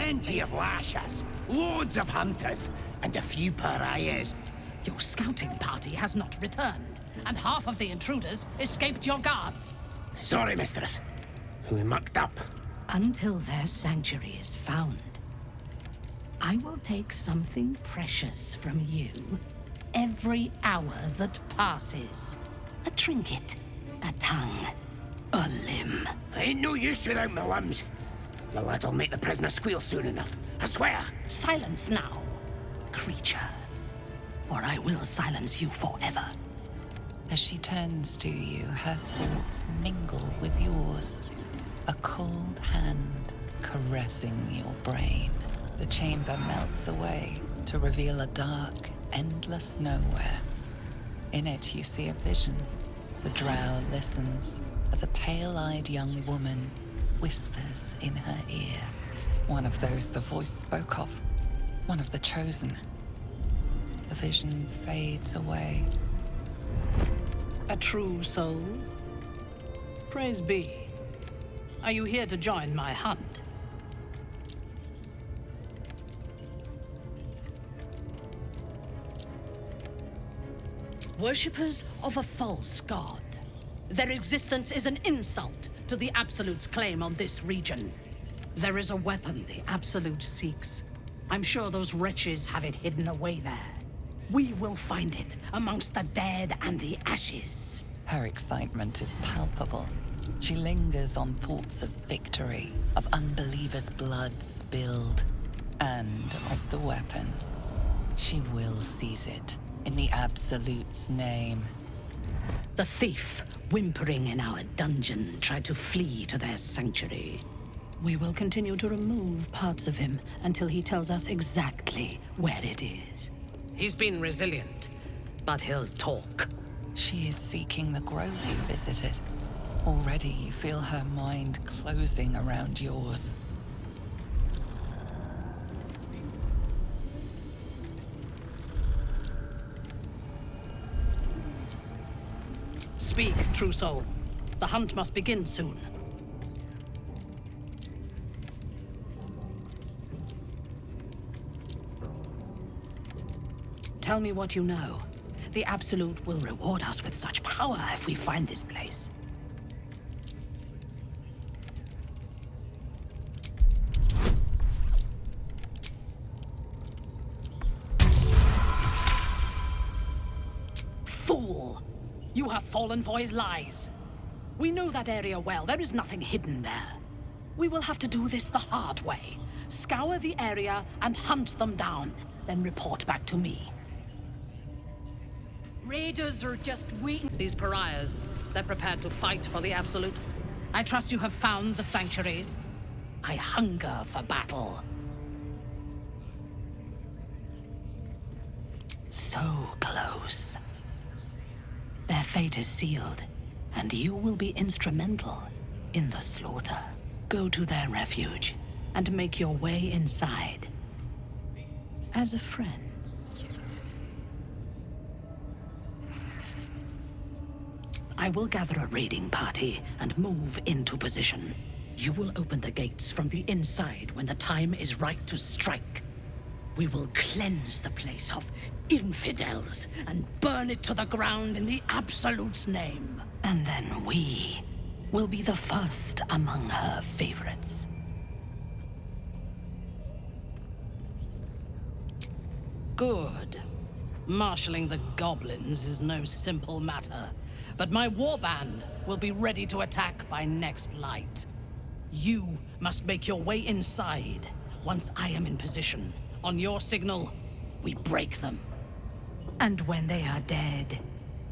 Plenty of lashers, loads of hunters, and a few pariahs. Your scouting party has not returned, and half of the intruders escaped your guards. Sorry, mistress. We mucked up. Until their sanctuary is found, I will take something precious from you every hour that passes. A trinket, a tongue, a limb. Ain't no use without my limbs. The lad'll make the prisoner squeal soon enough, I swear. Silence now, creature, or I will silence you forever. As she turns to you, her thoughts mingle with yours. A cold hand caressing your brain. The chamber melts away to reveal a dark, endless nowhere. In it, you see a vision. The drow listens as a pale-eyed young woman whispers in her ear. One of those the voice spoke of. One of the chosen. The vision fades away. A true soul? Praise be. Are you here to join my hunt? Worshippers of a false god. Their existence is an insult to the Absolute's claim on this region. There is a weapon the Absolute seeks. I'm sure those wretches have it hidden away there. We will find it amongst the dead and the ashes. Her excitement is palpable. She lingers on thoughts of victory, of unbelievers' blood spilled, and of the weapon. She will seize it, in the Absolute's name. The thief, whimpering in our dungeon, tried to flee to their sanctuary. We will continue to remove parts of him until he tells us exactly where it is. He's been resilient, but he'll talk. She is seeking the grove you visited. Already you feel her mind closing around yours. Speak, true soul. The hunt must begin soon. Tell me what you know. The Absolute will reward us with such power if we find this place. Fool! You have fallen for his lies. We know that area well. There is nothing hidden there. We will have to do this the hard way. Scour the area and hunt them down, then report back to me. Raiders are just waiting. These pariahs, they're prepared to fight for the Absolute. I trust you have found the sanctuary. I hunger for battle. So close. Their fate is sealed, and you will be instrumental in the slaughter. Go to their refuge and make your way inside. As a friend. I will gather a raiding party and move into position. You will open the gates from the inside when the time is right to strike. We will cleanse the place of infidels and burn it to the ground in the Absolute's name. And then we will be the first among her favorites. Good. Marshalling the goblins is no simple matter, but my warband will be ready to attack by next light. You must make your way inside. Once I am in position, on your signal, we break them. And when they are dead,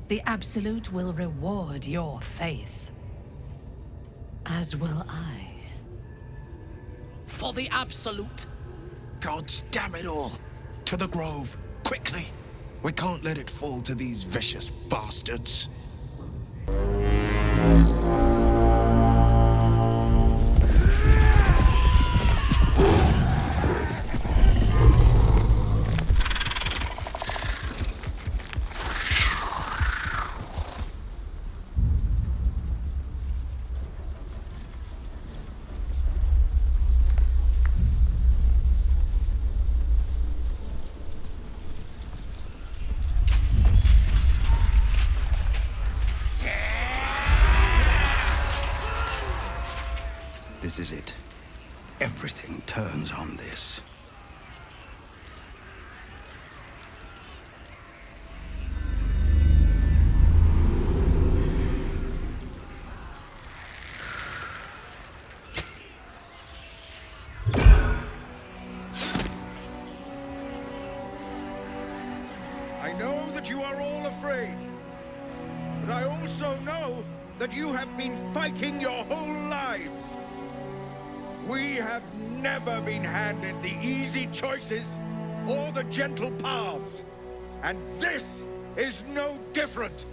the Absolute will reward your faith. As will I. For the Absolute. Gods damn it all! To the grove, quickly! We can't let it fall to these vicious bastards. realizes it, everything turns on this. I know that you are all afraid, but I also know that you have been fighting your whole lives. We have never been handed the easy choices or the gentle paths, and this is no different.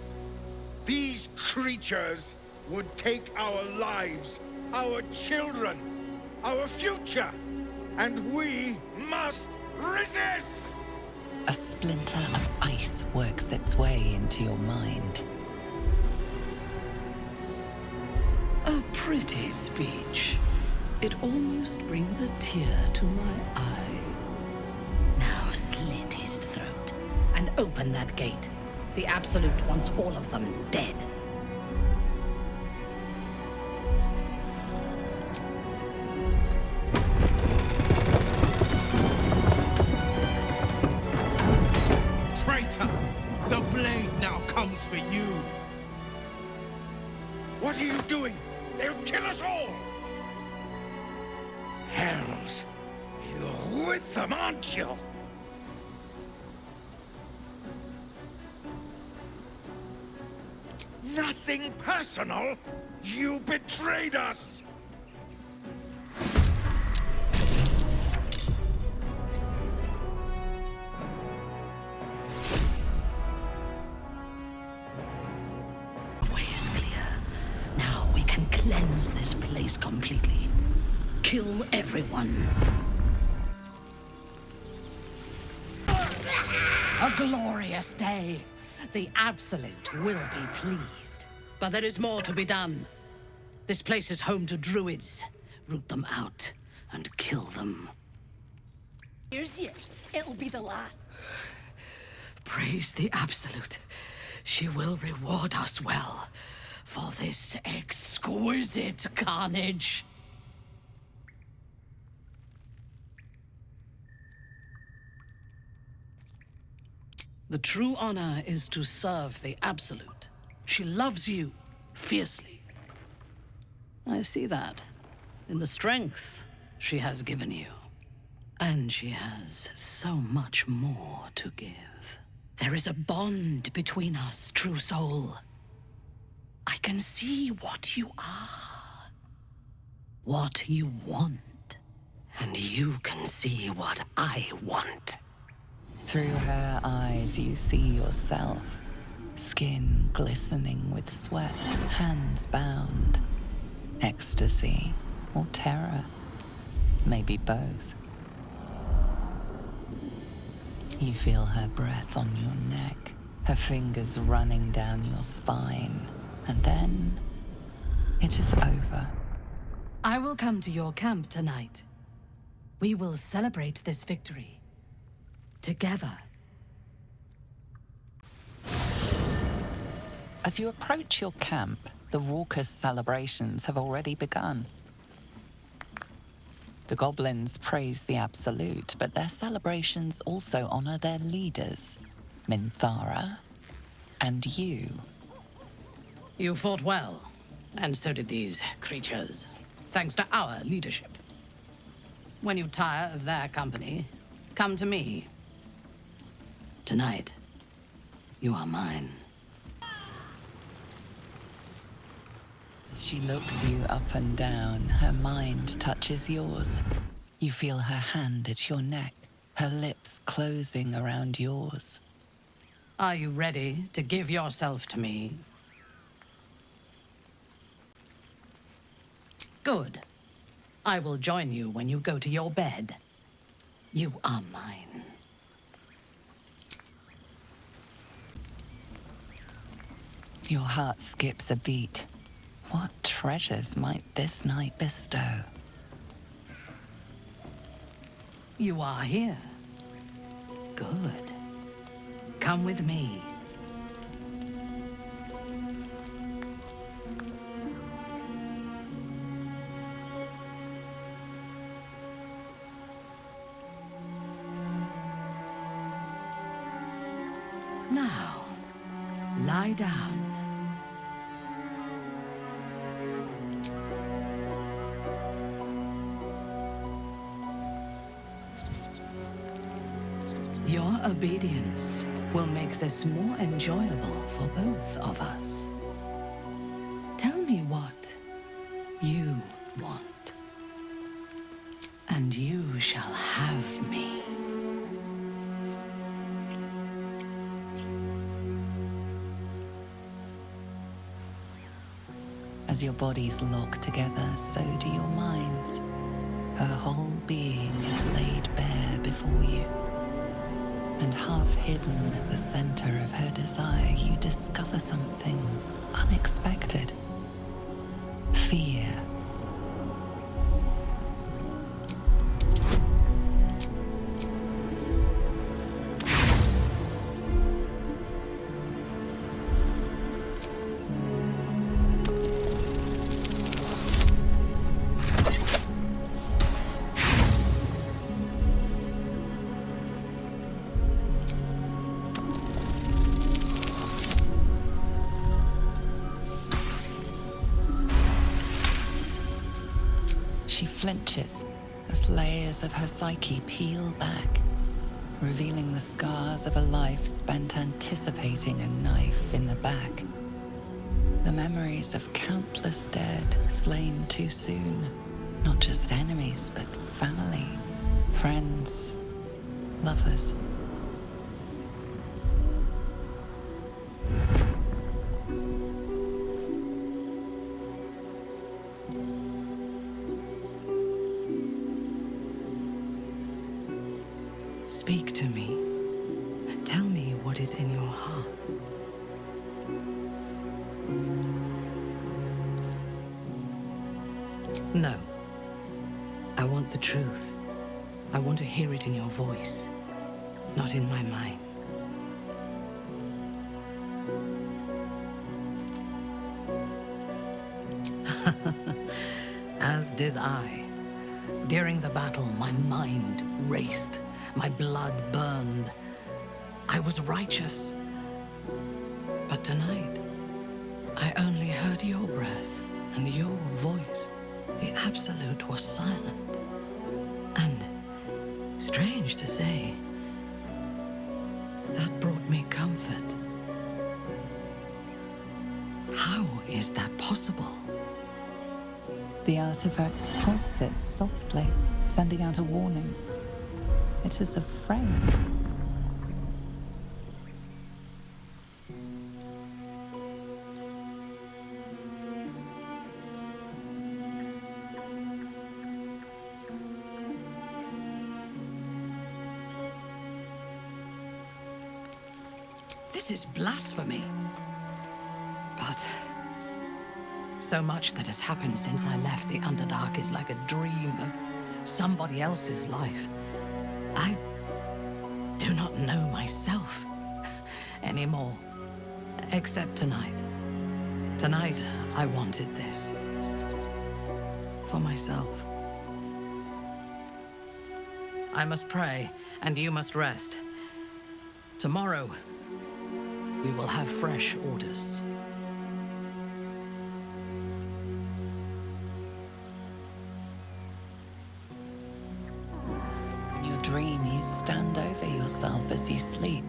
These creatures would take our lives, our children, our future, and we must resist! A splinter of ice works its way into your mind. A pretty speech. It almost brings a tear to my eye. Now slit his throat and open that gate. The Absolute wants all of them dead. Traitor! The blade now comes for you! What are you doing? They'll kill us all! Hells! You're with them, aren't you? Nothing personal! You betrayed us! The way is clear. Now we can cleanse this place completely. Kill everyone. A glorious day. The Absolute will be pleased. But there is more to be done. This place is home to druids. Root them out and kill them. Here's it. It'll be the last. Praise the Absolute. She will reward us well for this exquisite carnage. The true honor is to serve the Absolute. She loves you fiercely. I see that in the strength she has given you. And she has so much more to give. There is a bond between us, true soul. I can see what you are, what you want, and you can see what I want. Through her eyes, you see yourself. Skin glistening with sweat, hands bound. Ecstasy or terror. Maybe both. You feel her breath on your neck, her fingers running down your spine. And then, it is over. I will come to your camp tonight. We will celebrate this victory. Together. As you approach your camp, the raucous celebrations have already begun. The goblins praise the Absolute, but their celebrations also honor their leaders, Minthara and you. You fought well, and so did these creatures, thanks to our leadership. When you tire of their company, come to me. Tonight, you are mine. She looks you up and down, her mind touches yours. You feel her hand at your neck, her lips closing around yours. Are you ready to give yourself to me? Good. I will join you when you go to your bed. You are mine. Your heart skips a beat. What treasures might this night bestow? You are here. Good. Come with me. Lie down. Your obedience will make this more enjoyable for both of us. Tell me what you want, and you shall have me. As your bodies lock together, so do your minds. Her whole being is laid bare before you. And half hidden at the center of her desire, you discover something unexpected. Fear. She flinches as layers of her psyche peel back, revealing the scars of a life spent anticipating a knife in the back. The memories of countless dead slain too soon. Not just enemies, but family, friends, lovers. Speak to me. Tell me what is in your heart. No. I want the truth. I want to hear it in your voice, not in my mind. As did I. During the battle, my mind raced. My blood burned. I was righteous. But tonight, I only heard your breath and your voice. The Absolute was silent. And, strange to say, that brought me comfort. How is that possible? The artifact pulses softly, sending out a warning. It is a friend. This is blasphemy. But so much that has happened since I left the Underdark is like a dream of somebody else's life. I do not know myself anymore, except tonight. Tonight, I wanted this. For myself. I must pray, and you must rest. Tomorrow, we will have fresh orders. Dream, you stand over yourself as you sleep.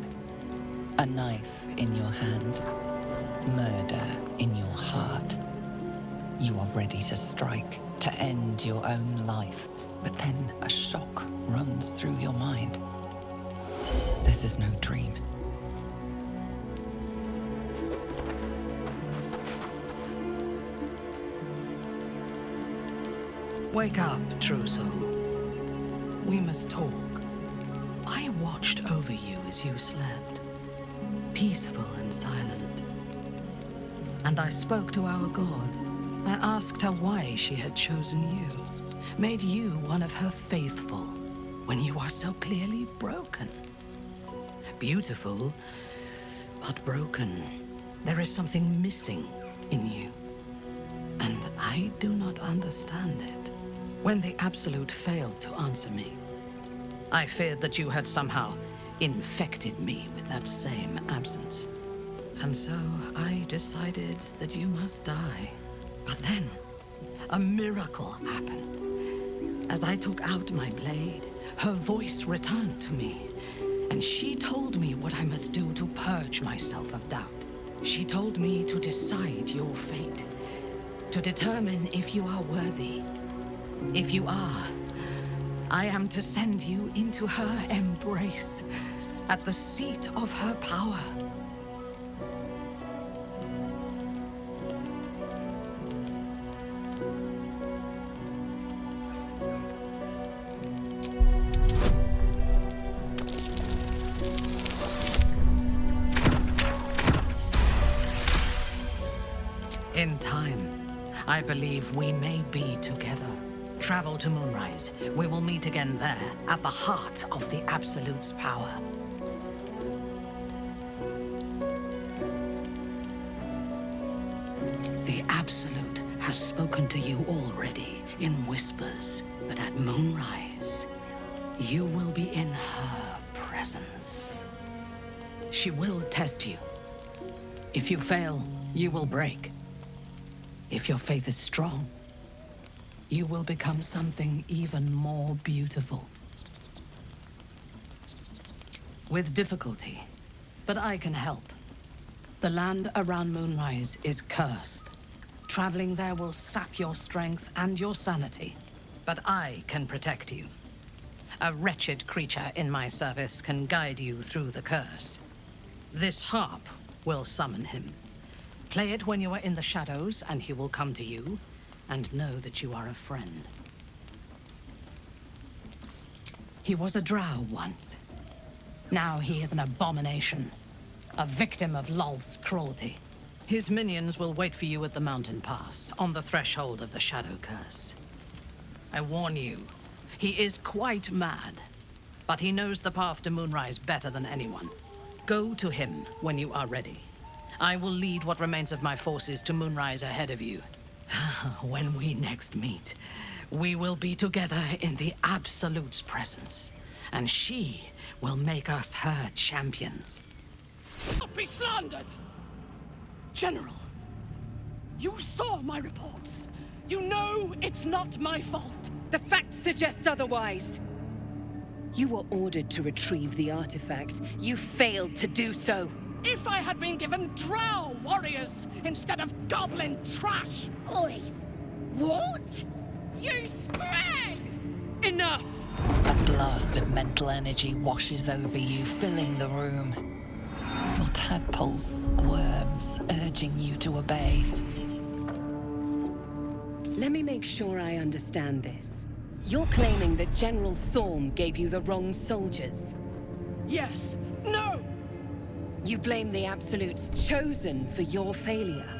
A knife in your hand, murder in your heart. You are ready to strike, to end your own life. But then a shock runs through your mind. This is no dream. Wake up, true soul. We must talk. I watched over you as you slept, peaceful and silent. And I spoke to our God. I asked her why she had chosen you, made you one of her faithful, when you are so clearly broken. Beautiful, but broken. There is something missing in you, and I do not understand it. When the Absolute failed to answer me, I feared that you had somehow infected me with that same absence. And so I decided that you must die. But then, a miracle happened. As I took out my blade, her voice returned to me, and she told me what I must do to purge myself of doubt. She told me to decide your fate, to determine if you are worthy. If you are, I am to send you into her embrace, at the seat of her power. In time, I believe we may be together. Travel to Moonrise. We will meet again there, at the heart of the Absolute's power. The Absolute has spoken to you already, in whispers. But at Moonrise, you will be in her presence. She will test you. If you fail, you will break. If your faith is strong, you will become something even more beautiful. With difficulty, but I can help. The land around Moonrise is cursed. Traveling there will sap your strength and your sanity. But I can protect you. A wretched creature in my service can guide you through the curse. This harp will summon him. Play it when you are in the shadows, and he will come to you, and know that you are a friend. He was a drow once. Now he is an abomination, a victim of Lolth's cruelty. His minions will wait for you at the mountain pass, on the threshold of the Shadow Curse. I warn you, he is quite mad, but he knows the path to Moonrise better than anyone. Go to him when you are ready. I will lead what remains of my forces to Moonrise ahead of you. When we next meet, we will be together in the Absolute's presence, and she will make us her champions. Not be slandered! General, you saw my reports. You know it's not my fault. The facts suggest otherwise. You were ordered to retrieve the artifact. You failed to do so. If I had been given drow warriors instead of goblin trash! Oi! What? You sprang! Enough! A blast of mental energy washes over you, filling the room. Your tadpole squirms, urging you to obey. Let me make sure I understand this. You're claiming that General Thorm gave you the wrong soldiers. Yes. No! You blame the Absolute's Chosen for your failure.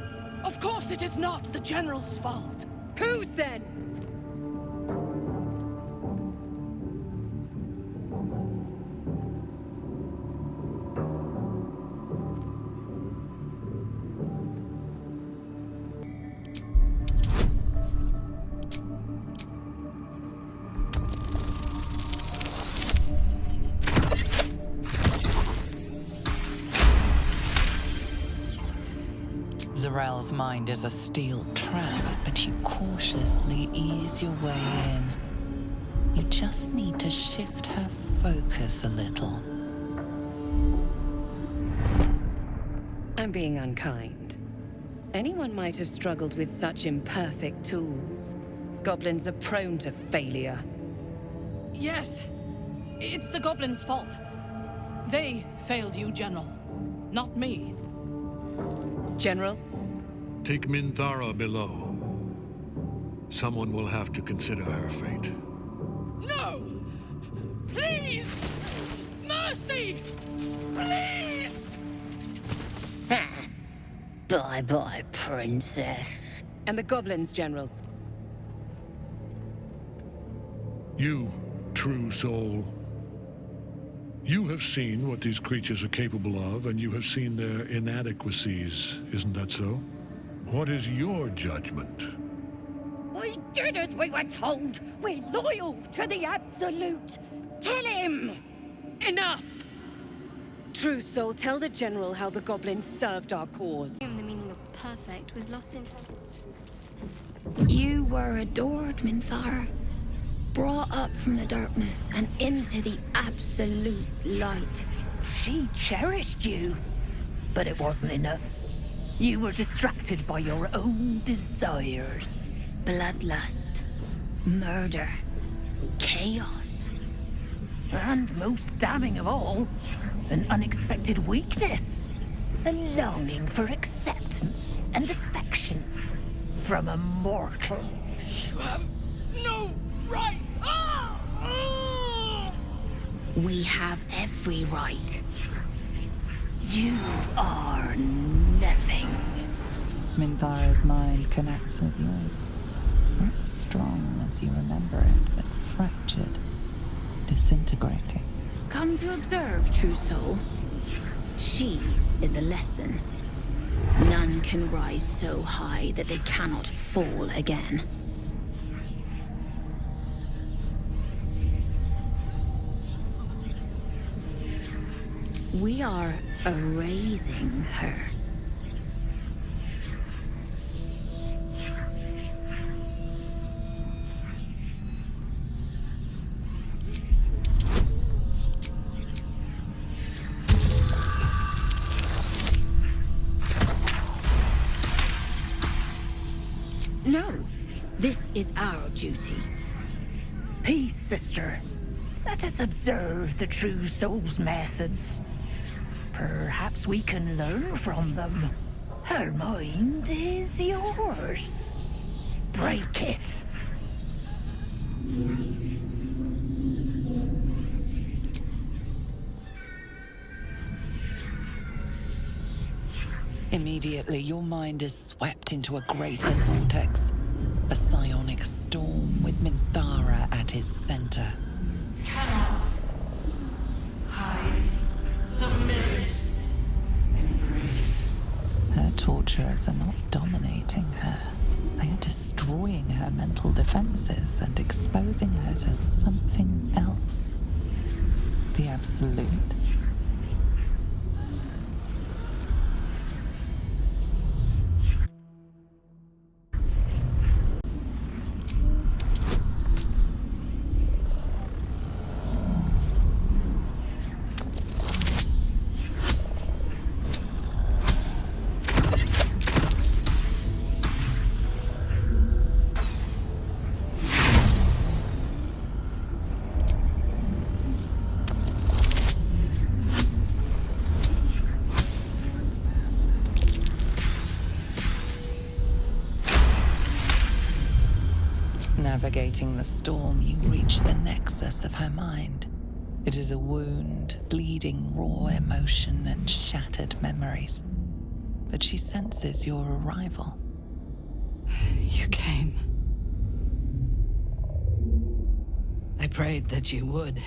Of course it is not the General's fault. Whose then? Zarel's mind is a steel trap, but you cautiously ease your way in. You just need to shift her focus a little. I'm being unkind. Anyone might have struggled with such imperfect tools. Goblins are prone to failure. Yes. It's the goblins' fault. They failed you, General. Not me. General? Take Minthara below. Someone will have to consider her fate. No! Please! Mercy! Please! Ha! Bye-bye, princess. And the goblins, General? You, true soul. You have seen what these creatures are capable of, and you have seen their inadequacies. Isn't that so? What is your judgment? We did as we were told. We're loyal to the Absolute. Tell him! Enough! True Soul, tell the General how the goblins served our cause. The meaning of perfect was lost in... You were adored, Minthara. Brought up from the darkness and into the Absolute's light. She cherished you, but it wasn't enough. You were distracted by your own desires. Bloodlust, murder, chaos. And most damning of all, an unexpected weakness. A longing for acceptance and affection from a mortal. You have no right! We have every right. You are nothing. Minthara's mind connects with yours. Not strong as you remember it, but fractured, disintegrating. Come to observe, True Soul. She is a lesson. None can rise so high that they cannot fall again. We are erasing her. No, this is our duty. Peace, sister. Let us observe the True Soul's methods. Perhaps we can learn from them. Her mind is yours. Break it. Immediately, your mind is swept into a greater vortex. A psionic storm with Minthara at its center. Cannot hide. Submit. Embrace. Her torturers are not dominating her. They are destroying her mental defenses and exposing her to something else. The Absolute. Navigating the storm, you reach the nexus of her mind. It is a wound, bleeding raw emotion and shattered memories. But she senses your arrival. You came. I prayed that you would.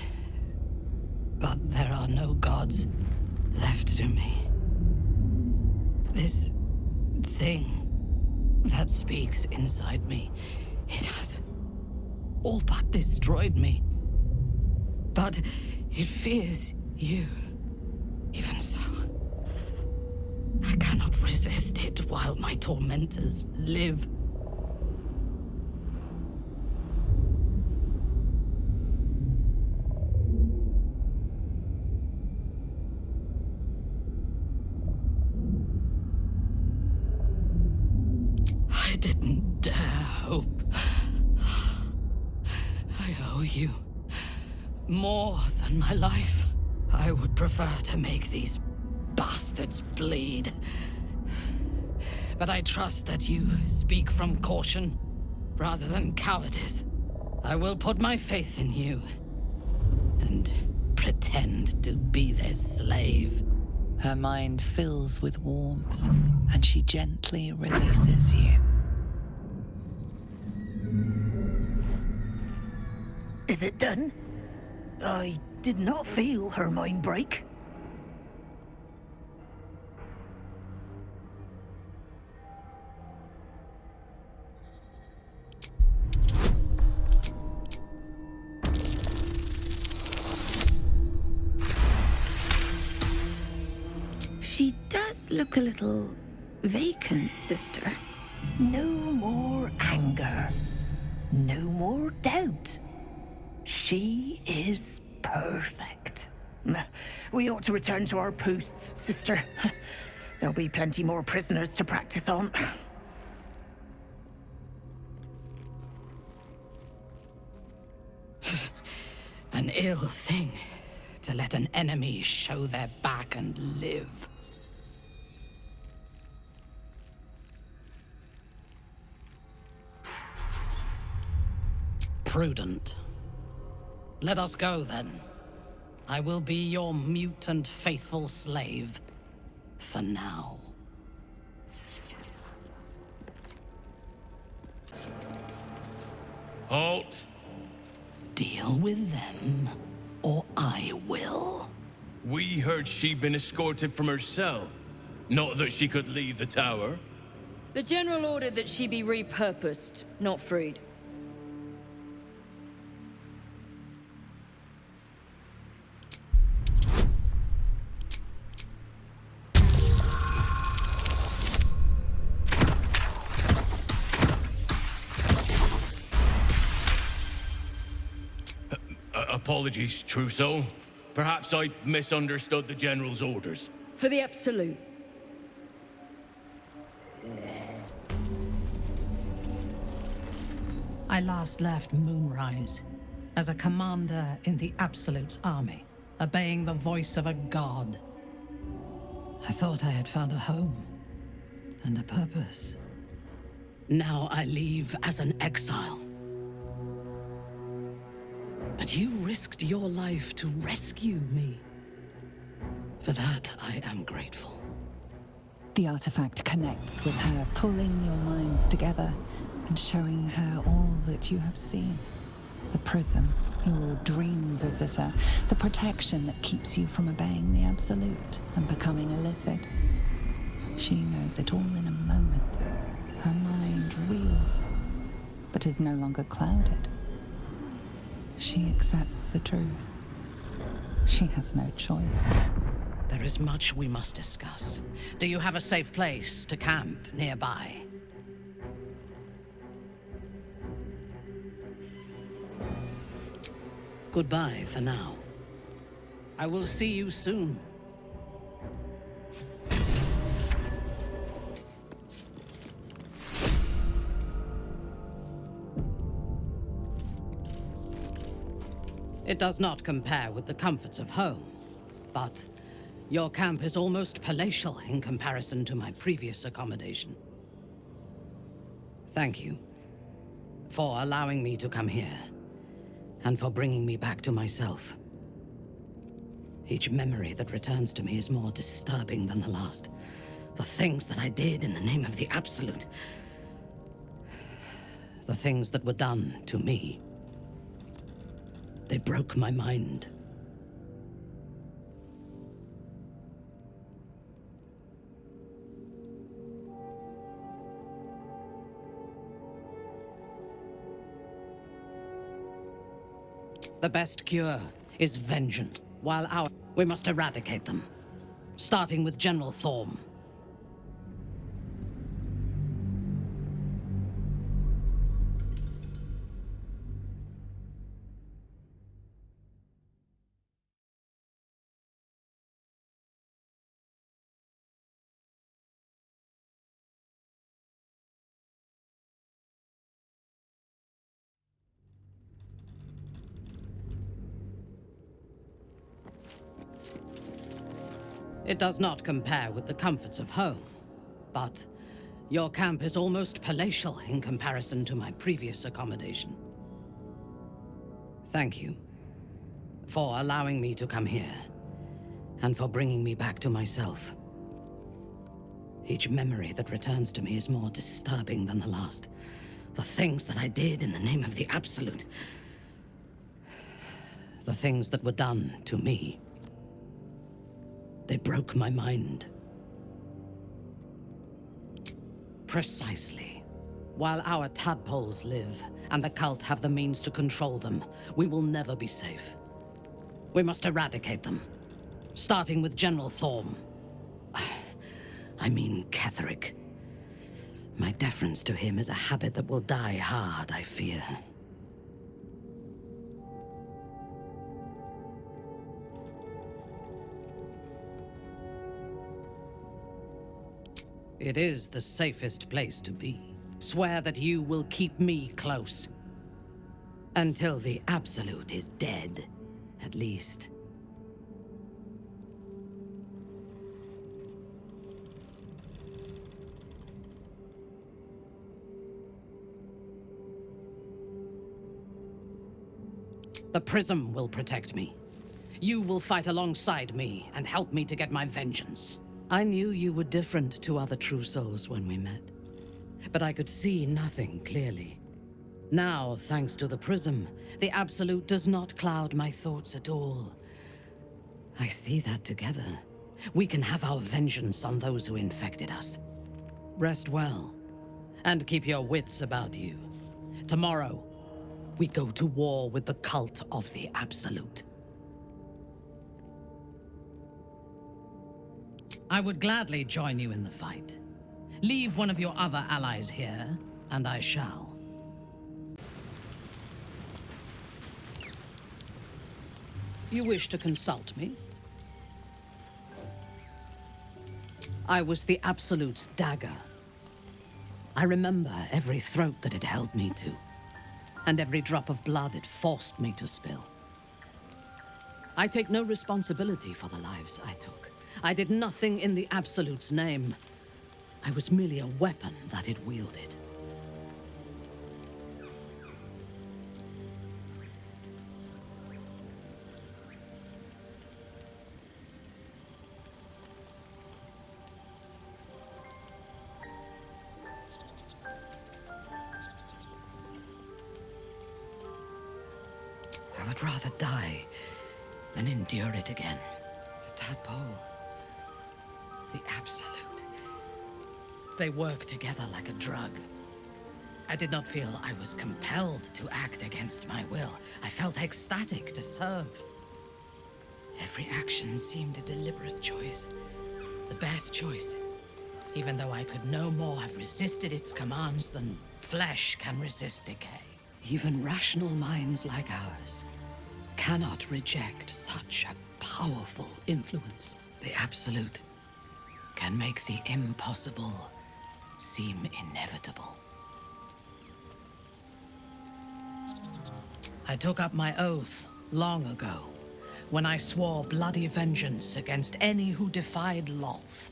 But there are no gods left to me. This thing that speaks inside me, it has all but destroyed me. But it fears you. Even so, I cannot resist it while my tormentors live. I didn't dare hope. I owe you more than my life. I would prefer to make these bastards bleed. But I trust that you speak from caution rather than cowardice. I will put my faith in you and pretend to be their slave. Her mind fills with warmth, and she gently releases you. Is it done? I did not feel her mind break. does look a little vacant, sister. No more anger. No more doubt. She is perfect. We ought to return to our posts, sister. There'll be plenty more prisoners to practice on. An ill thing to let an enemy show their back and live. Prudent. Let us go, then. I will be your mute and faithful slave. For now. Halt! Deal with them, or I will. We heard she'd been escorted from her cell. Not that she could leave the tower. The General ordered that she be repurposed, not freed. Apologies, True Soul. Perhaps I misunderstood the General's orders. For the Absolute. I last left Moonrise as a commander in the Absolute's army, obeying the voice of a god. I thought I had found a home and a purpose. Now I leave as an exile. But you risked your life to rescue me. For that, I am grateful. The artifact connects with her, pulling your minds together and showing her all that you have seen. The prism, your dream visitor, the protection that keeps you from obeying the Absolute and becoming a Lithid. She knows it all in a moment. Her mind reels, but is no longer clouded. She accepts the truth. She has no choice. There is much we must discuss. Do you have a safe place to camp nearby? Goodbye for now. I will see you soon. It does not compare with the comforts of home, but your camp is almost palatial in comparison to my previous accommodation. Thank you for allowing me to come here, and for bringing me back to myself. Each memory that returns to me is more disturbing than the last. The things that I did in the name of the Absolute. The things that were done to me. They broke my mind. The best cure is vengeance, while we must eradicate them, starting with General Thorm. It does not compare with the comforts of home, but your camp is almost palatial in comparison to my previous accommodation. Thank you for allowing me to come here, and for bringing me back to myself. Each memory that returns to me is more disturbing than the last. The things that I did in the name of the Absolute. The things that were done to me. They broke my mind. Precisely. While our tadpoles live, and the cult have the means to control them, we will never be safe. We must eradicate them, starting with General Thorm. I mean Ketheric. My deference to him is a habit that will die hard, I fear. It is the safest place to be. Swear that you will keep me close. Until the Absolute is dead, at least. The Prism will protect me. You will fight alongside me and help me to get my vengeance. I knew you were different to other true souls when we met, but I could see nothing clearly. Now, thanks to the Prism, the Absolute does not cloud my thoughts at all. I see that together, we can have our vengeance on those who infected us. Rest well, and keep your wits about you. Tomorrow, we go to war with the cult of the Absolute. I would gladly join you in the fight. Leave one of your other allies here, and I shall. You wish to consult me? I was the Absolute's dagger. I remember every throat that it held me to, and every drop of blood it forced me to spill. I take no responsibility for the lives I took. I did nothing in the Absolute's name. I was merely a weapon that it wielded. I would rather die than endure it again. The tadpole. The Absolute. They work together like a drug. I did not feel I was compelled to act against my will. I felt ecstatic to serve. Every action seemed a deliberate choice. The best choice. Even though I could no more have resisted its commands than flesh can resist decay. Even rational minds like ours cannot reject such a powerful influence. The Absolute can make the impossible seem inevitable. I took up my oath long ago, when I swore bloody vengeance against any who defied Lolth.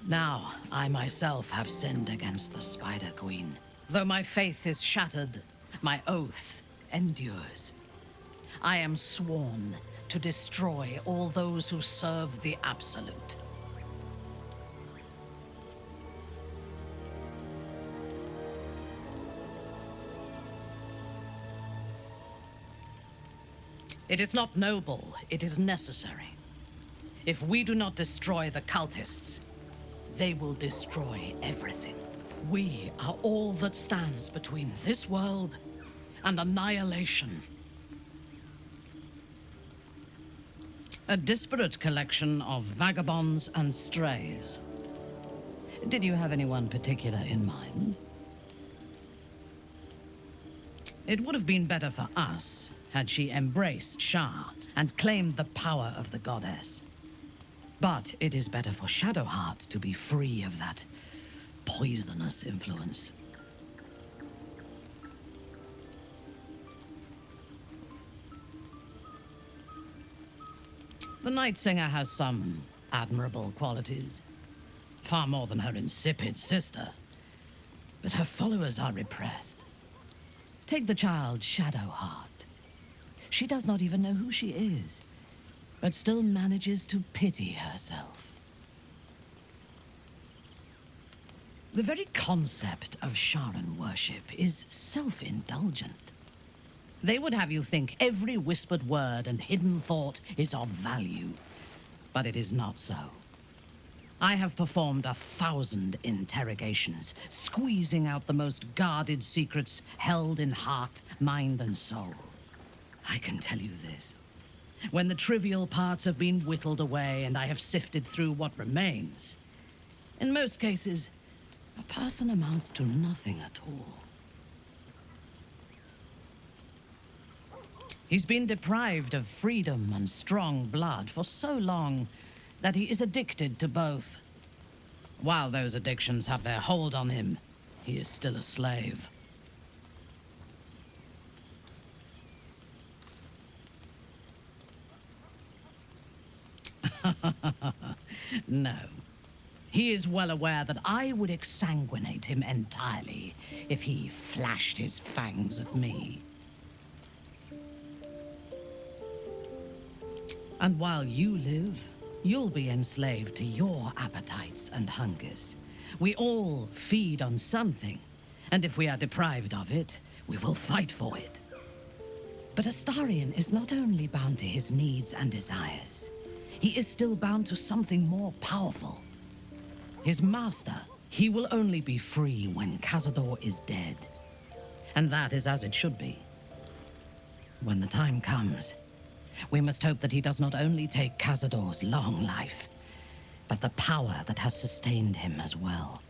Now, I myself have sinned against the Spider Queen. Though my faith is shattered, my oath endures. I am sworn to destroy all those who serve the Absolute. It is not noble, it is necessary. If we do not destroy the cultists, they will destroy everything. We are all that stands between this world and annihilation. A disparate collection of vagabonds and strays. Did you have anyone particular in mind? It would have been better for us had she embraced Shah and claimed the power of the goddess. But it is better for Shadowheart to be free of that poisonous influence. The Night Singer has some admirable qualities. Far more than her insipid sister. But her followers are repressed. Take the child Shadowheart. She does not even know who she is, but still manages to pity herself. The very concept of Sharan worship is self-indulgent. They would have you think every whispered word and hidden thought is of value, but it is not so. I have performed 1,000 interrogations, squeezing out the most guarded secrets held in heart, mind, and soul. I can tell you this. When the trivial parts have been whittled away and I have sifted through what remains, In most cases, a person amounts to nothing at all. He's been deprived of freedom and strong blood for so long that he is addicted to both. While those addictions have their hold on him, he is still a slave. No. He is well aware that I would exsanguinate him entirely if he flashed his fangs at me. And while you live, you'll be enslaved to your appetites and hungers. We all feed on something, and if we are deprived of it, we will fight for it. But Astarion is not only bound to his needs and desires, he is still bound to something more powerful. His master, he will only be free when Cazador is dead. And that is as it should be. When the time comes, we must hope that he does not only take Cazador's long life, but the power that has sustained him as well.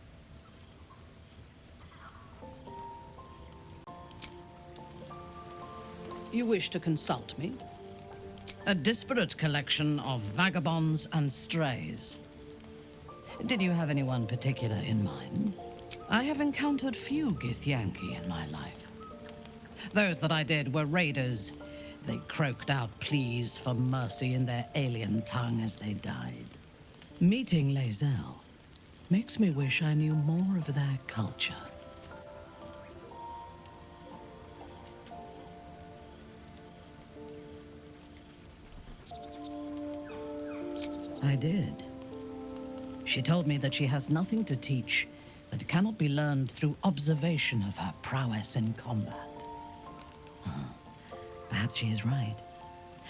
You wish to consult me? A disparate collection of vagabonds and strays. Did you have anyone particular in mind? I have encountered few Githyanki in my life. Those that I did were raiders. They croaked out pleas for mercy in their alien tongue as they died. Meeting Lae'zel makes me wish I knew more of their culture. I did. She told me that she has nothing to teach that cannot be learned through observation of her prowess in combat. Perhaps she is right.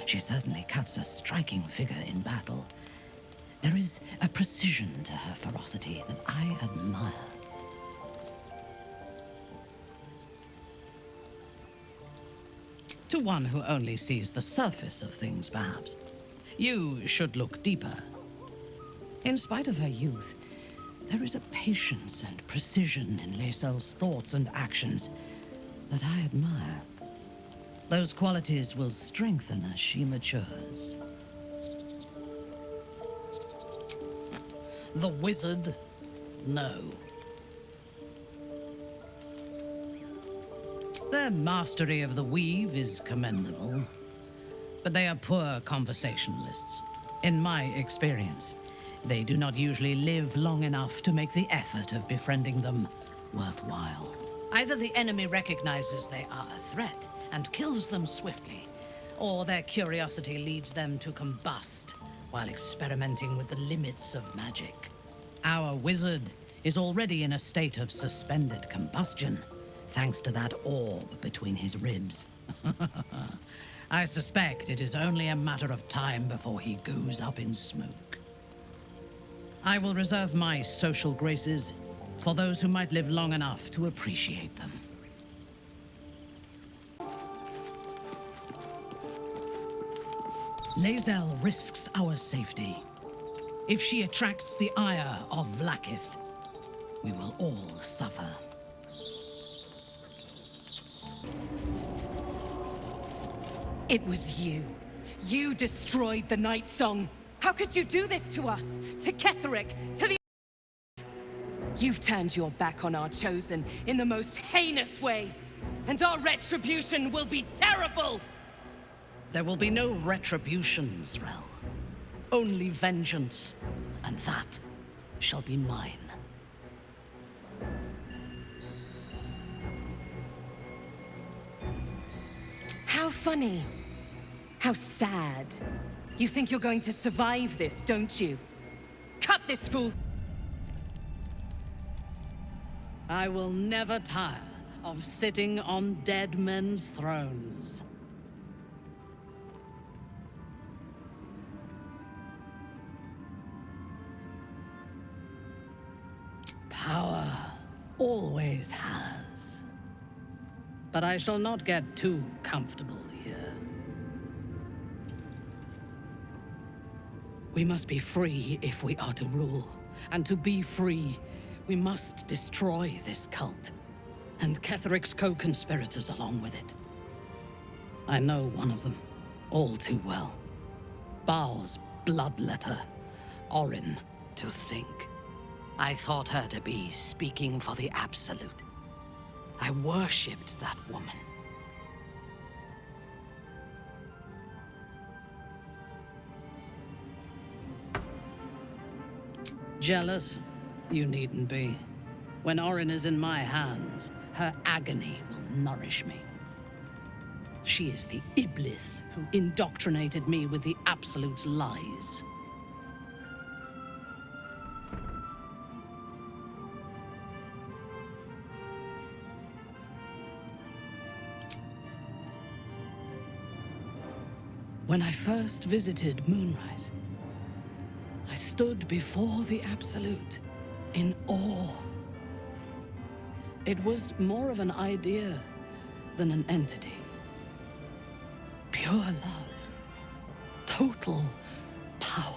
She certainly cuts a striking figure in battle. There is a precision to her ferocity that I admire. To one who only sees the surface of things, perhaps. You should look deeper. In spite of her youth, there is a patience and precision in Lae'zel's thoughts and actions that I admire. Those qualities will strengthen as she matures. The wizard? No. Their mastery of the weave is commendable, but they are poor conversationalists. In my experience, they do not usually live long enough to make the effort of befriending them worthwhile. Either the enemy recognizes they are a threat and kills them swiftly, or their curiosity leads them to combust while experimenting with the limits of magic. Our wizard is already in a state of suspended combustion, thanks to that orb between his ribs. I suspect it is only a matter of time before he goes up in smoke. I will reserve my social graces for those who might live long enough to appreciate them. Lae'zel risks our safety. If she attracts the ire of Vlaakith, we will all suffer. It was you. You destroyed the Night Song. How could you do this to us? To Ketheric? To the... You've turned your back on our chosen in the most heinous way. And our retribution will be terrible! There will be no retribution, Zrel. Only vengeance. And that shall be mine. How funny. How sad. You think you're going to survive this, don't you? Cut this fool! I will never tire of sitting on dead men's thrones. Power always has. But I shall not get too comfortable here. We must be free if we are to rule. And to be free, we must destroy this cult. And Ketheric's co-conspirators along with it. I know one of them, all too well. Baal's bloodletter, Orin. To think, I thought her to be speaking for the Absolute. I worshipped that woman. Jealous? You needn't be. When Orin is in my hands, her agony will nourish me. She is the Iblis who indoctrinated me with the Absolute's lies. When I first visited Moonrise, I stood before the Absolute in awe. It was more of an idea than an entity. Pure love. Total power.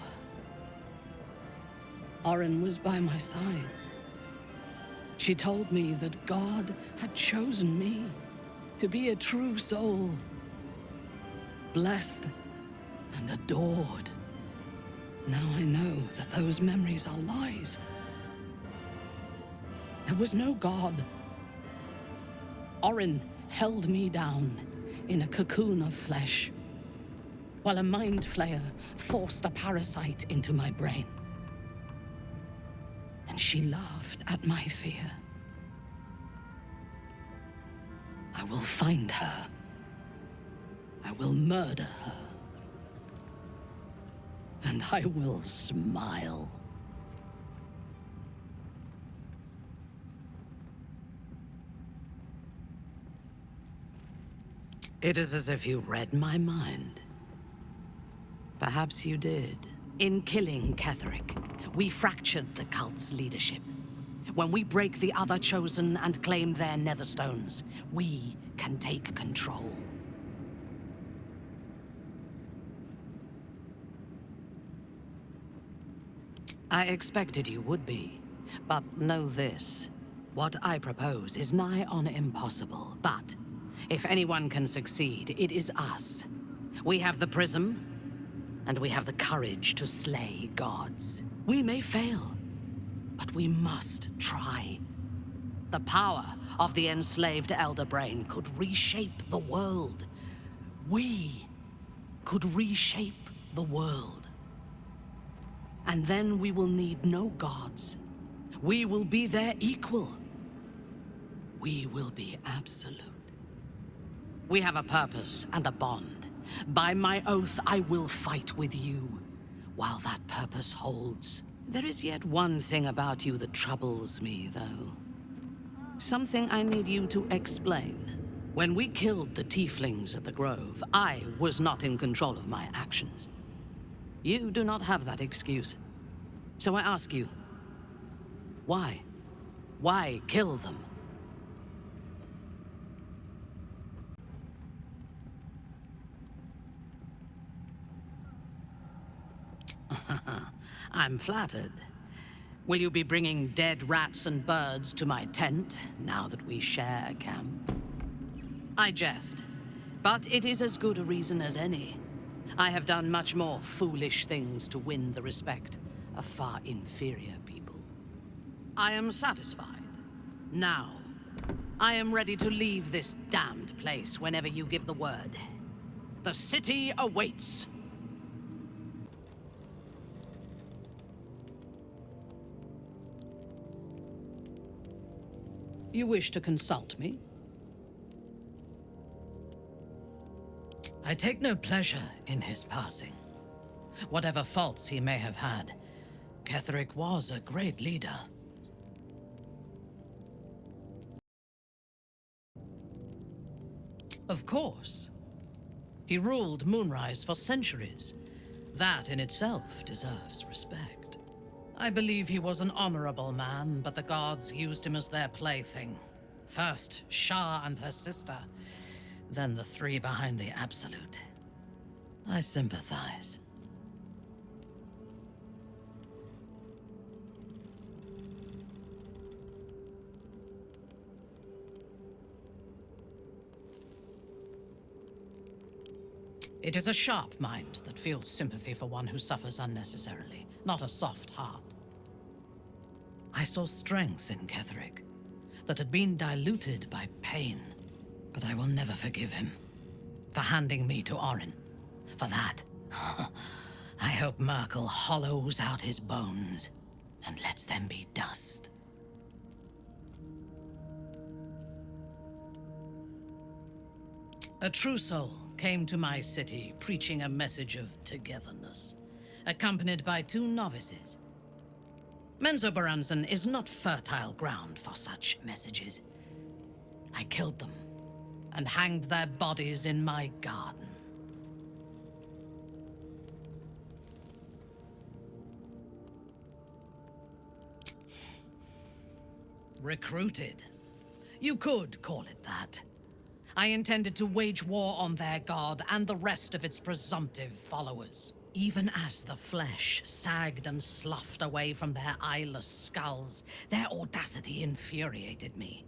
Orin was by my side. She told me that God had chosen me to be a true soul. Blessed and adored. Now I know that those memories are lies. There was no God. Orin held me down in a cocoon of flesh, while a mind flayer forced a parasite into my brain. And she laughed at my fear. I will find her. I will murder her. And I will smile. It is as if you read my mind. Perhaps you did. In killing Ketheric, we fractured the cult's leadership. When we break the other Chosen and claim their Netherstones, we can take control. I expected you would be, but know this. What I propose is nigh on impossible, but if anyone can succeed, it is us. We have the prism, and we have the courage to slay gods. We may fail, but we must try. The power of the enslaved Elder Brain could reshape the world. We could reshape the world. And then we will need no gods. We will be their equal. We will be absolute. We have a purpose and a bond. By my oath, I will fight with you, while that purpose holds. There is yet one thing about you that troubles me, though. Something I need you to explain. When we killed the tieflings at the Grove, I was not in control of my actions. You do not have that excuse. So I ask you, why? Why kill them? I'm flattered. Will you be bringing dead rats and birds to my tent, now that we share a camp? I jest, but it is as good a reason as any. I have done much more foolish things to win the respect of far inferior people. I am satisfied. Now, I am ready to leave this damned place whenever you give the word. The city awaits. You wish to consult me? I take no pleasure in his passing. Whatever faults he may have had, Ketheric was a great leader. Of course. He ruled Moonrise for centuries. That in itself deserves respect. I believe he was an honorable man, but the gods used him as their plaything. First, Shah and her sister, then the three behind the Absolute. I sympathize. It is a sharp mind that feels sympathy for one who suffers unnecessarily, not a soft heart. I saw strength in Ketheric that had been diluted by pain, but I will never forgive him for handing me to Orin. For that, I hope Merkel hollows out his bones and lets them be dust. A true soul came to my city preaching a message of togetherness, accompanied by 2 novices. Menzoberranzan is not fertile ground for such messages. I killed them and hanged their bodies in my garden. Recruited. You could call it that. I intended to wage war on their god and the rest of its presumptive followers. Even as the flesh sagged and sloughed away from their eyeless skulls, their audacity infuriated me.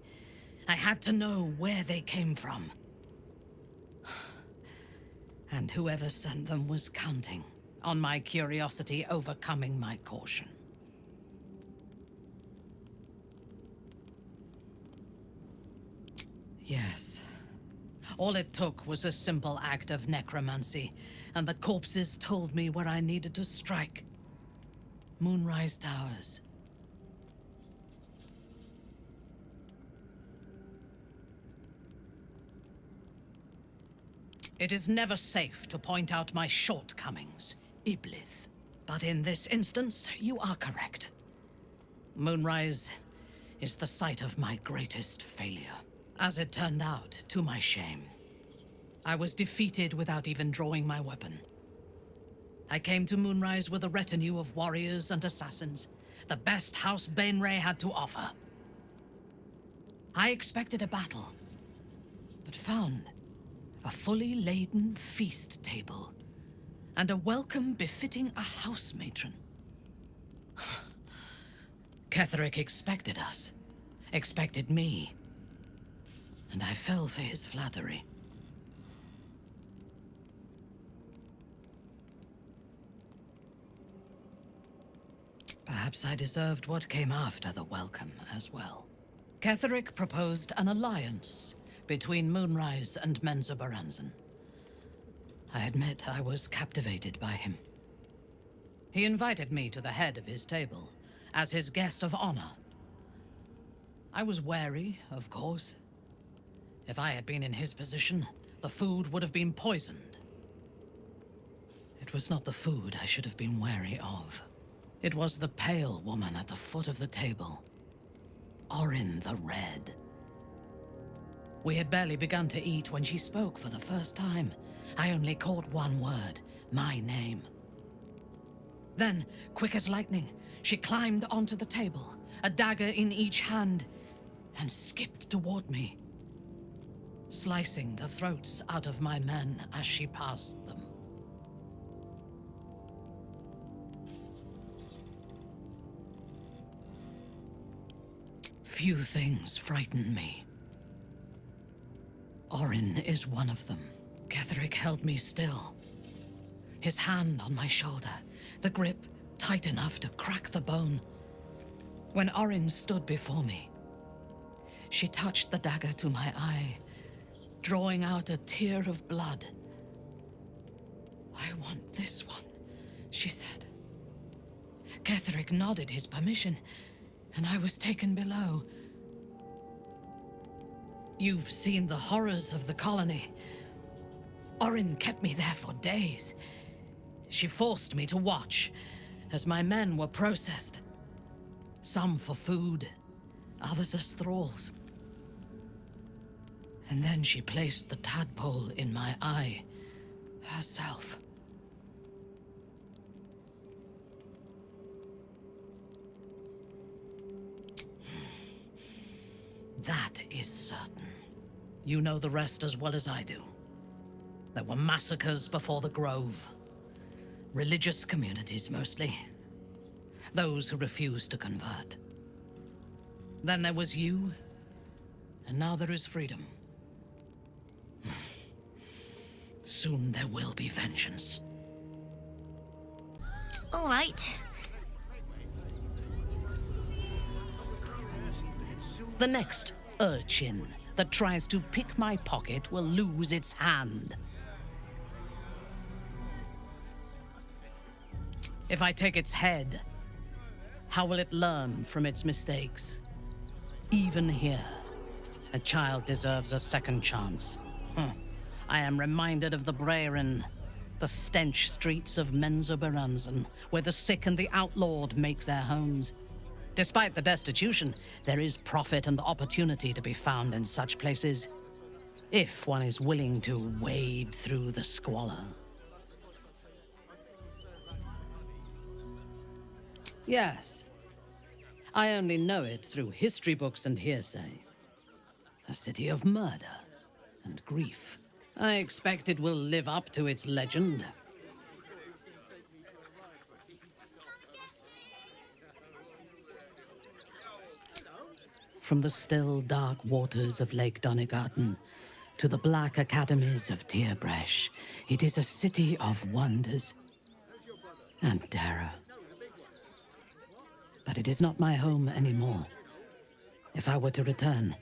I had to know where they came from. And whoever sent them was counting on my curiosity overcoming my caution. Yes. All it took was a simple act of necromancy, and the corpses told me where I needed to strike. Moonrise Towers. It is never safe to point out my shortcomings, Iblith. But in this instance, you are correct. Moonrise is the site of my greatest failure. As it turned out, to my shame, I was defeated without even drawing my weapon. I came to Moonrise with a retinue of warriors and assassins, the best House Bainray had to offer. I expected a battle, but found a fully laden feast table and a welcome befitting a house matron. Ketheric expected us, expected me, and I fell for his flattery. Perhaps I deserved what came after the welcome as well. Ketheric proposed an alliance between Moonrise and Menzoberranzan. I admit I was captivated by him. He invited me to the head of his table as his guest of honor. I was wary, of course. If I had been in his position, the food would have been poisoned. It was not the food I should have been wary of. It was the pale woman at the foot of the table. Orin the Red. We had barely begun to eat when she spoke for the first time. I only caught one word, my name. Then, quick as lightning, she climbed onto the table, a dagger in each hand, and skipped toward me, slicing the throats out of my men as she passed them. Few things frighten me. Orin is one of them. Ketheric held me still, his hand on my shoulder, the grip tight enough to crack the bone. When Orin stood before me, she touched the dagger to my eye, drawing out a tear of blood. "I want this one," she said. Ketheric nodded his permission, and I was taken below. You've seen the horrors of the colony. Orin kept me there for days. She forced me to watch as my men were processed. Some for food, others as thralls. And then she placed the tadpole in my eye herself. That is certain. You know the rest as well as I do. There were massacres before the Grove. Religious communities, mostly. Those who refused to convert. Then there was you, and now there is freedom. Soon there will be vengeance. All right. The next urchin that tries to pick my pocket will lose its hand. If I take its head, how will it learn from its mistakes? Even here, a child deserves a second chance. I am reminded of the Larian, the stench streets of Menzoberranzan, where the sick and the outlawed make their homes. Despite the destitution, there is profit and opportunity to be found in such places, if one is willing to wade through the squalor. Yes, I only know it through history books and hearsay. A city of murder and grief. I expect it will live up to its legend. From the still, dark waters of Lake Donegarten to the black academies of Tierbresh, it is a city of wonders and terror. But it is not my home anymore. If I were to return,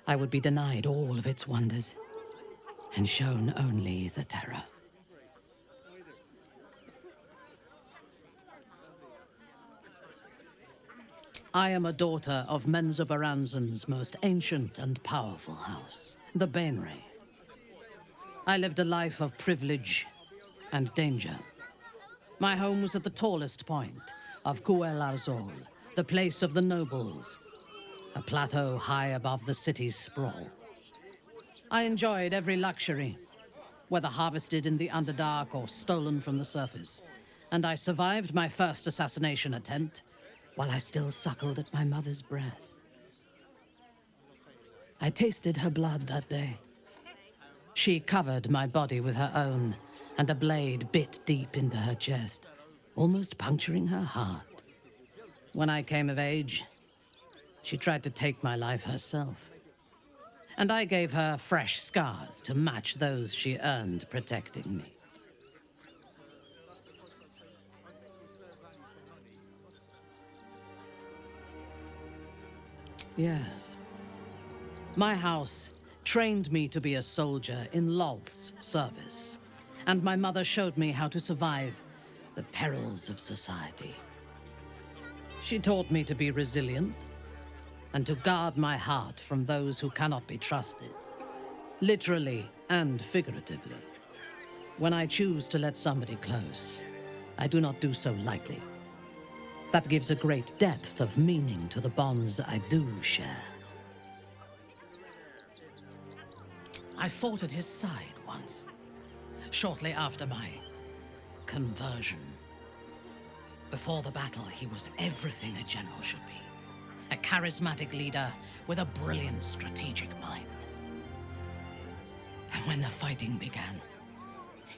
I would be denied all of its wonders and shown only the terror. I am a daughter of Menzoberranzan's most ancient and powerful house, the Bainray. I lived a life of privilege and danger. My home was at the tallest point of Guel Arzol, the place of the nobles, a plateau high above the city's sprawl. I enjoyed every luxury, whether harvested in the Underdark or stolen from the surface, and I survived my first assassination attempt while I still suckled at my mother's breast. I tasted her blood that day. She covered my body with her own, and a blade bit deep into her chest, almost puncturing her heart. When I came of age, she tried to take my life herself, and I gave her fresh scars to match those she earned protecting me. Yes. My house trained me to be a soldier in Lolth's service, and my mother showed me how to survive the perils of society. She taught me to be resilient and to guard my heart from those who cannot be trusted, literally and figuratively. When I choose to let somebody close, I do not do so lightly. That gives a great depth of meaning to the bonds I do share. I fought at his side once, shortly after my conversion. Before the battle, he was everything a general should be. A charismatic leader with a brilliant strategic mind. And when the fighting began,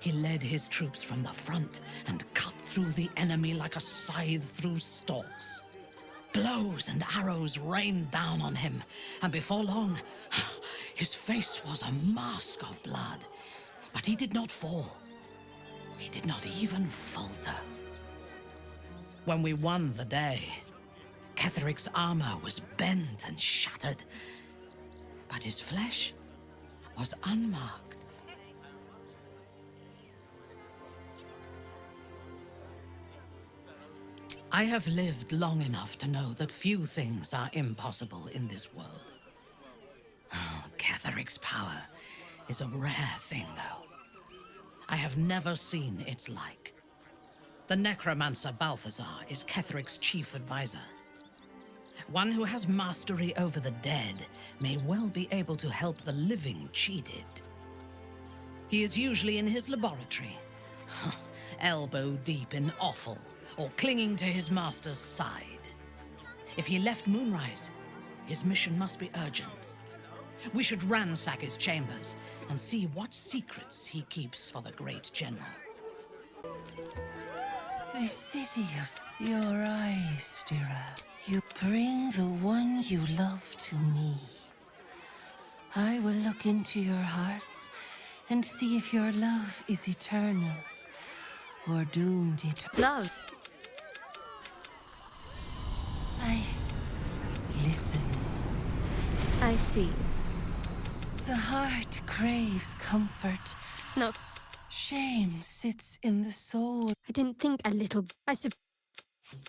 he led his troops from the front and cut through the enemy like a scythe through stalks. Blows and arrows rained down on him, and before long, his face was a mask of blood. But he did not fall. He did not even falter. When we won the day, Ketheric's armor was bent and shattered, but his flesh was unmarked. I have lived long enough to know that few things are impossible in this world. Oh, Ketheric's power is a rare thing, though. I have never seen its like. The necromancer Balthazar is Ketheric's chief advisor. One who has mastery over the dead may well be able to help the living cheated. He is usually in his laboratory, elbow deep in offal, or clinging to his master's side. If he left Moonrise, his mission must be urgent. We should ransack his chambers and see what secrets he keeps for the great general. The city of your eyes, Stirrer. You bring the one you love to me. I will look into your hearts and see if your love is eternal or doomed Love. Listen. I see. The heart craves comfort. No. Shame sits in the soul. I didn't think a little.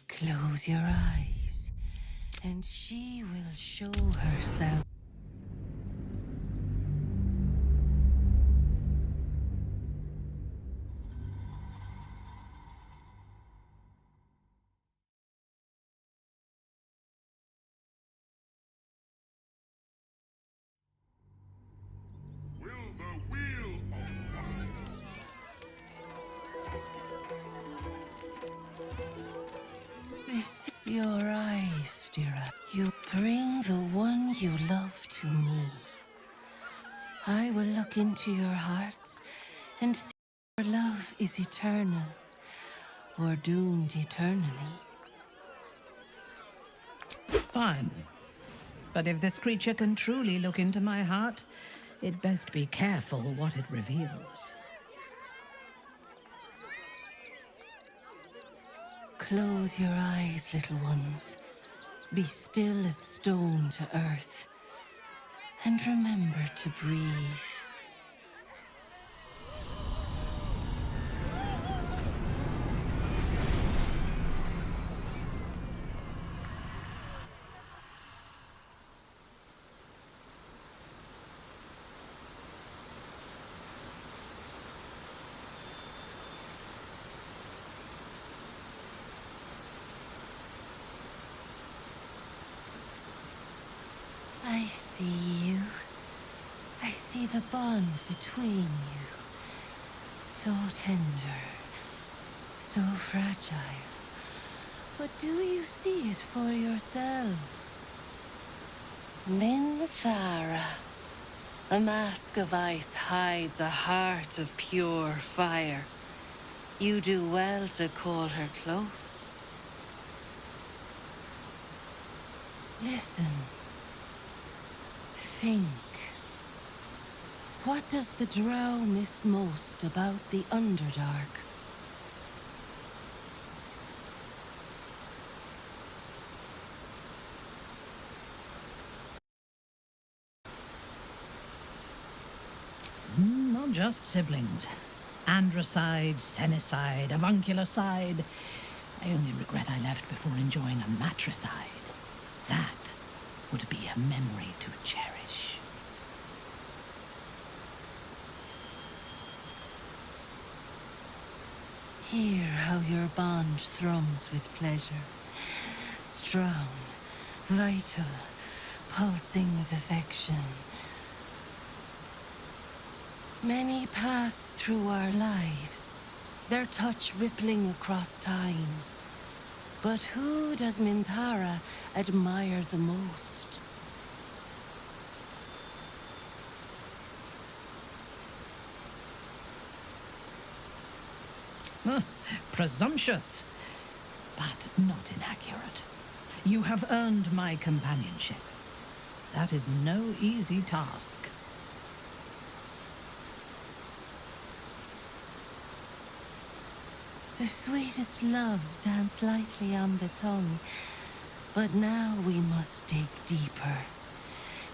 Close your eyes, and she will show herself. This your eyes, Stira. You bring the one you love to me. I will look into your hearts and see if your love is eternal or doomed eternally. Fine. But if this creature can truly look into my heart, it best be careful what it reveals. Close your eyes, little ones. Be still as stone to earth. And remember to breathe. I see you. I see the bond between you. So tender, so fragile. But do you see it for yourselves? Minthara. A mask of ice hides a heart of pure fire. You do well to call her close. Listen. Think. What does the drow miss most about the Underdark? Not just siblings. Androcide, Senicide, Avuncularcide. I only regret I left before enjoying a matricide. That would be a memory to cherish. Hear how your bond thrums with pleasure. Strong, vital, pulsing with affection. Many pass through our lives, their touch rippling across time. But who does Minthara admire the most? Presumptuous, but not inaccurate. You have earned my companionship. That is no easy task. The sweetest loves dance lightly on the tongue, but now we must dig deeper,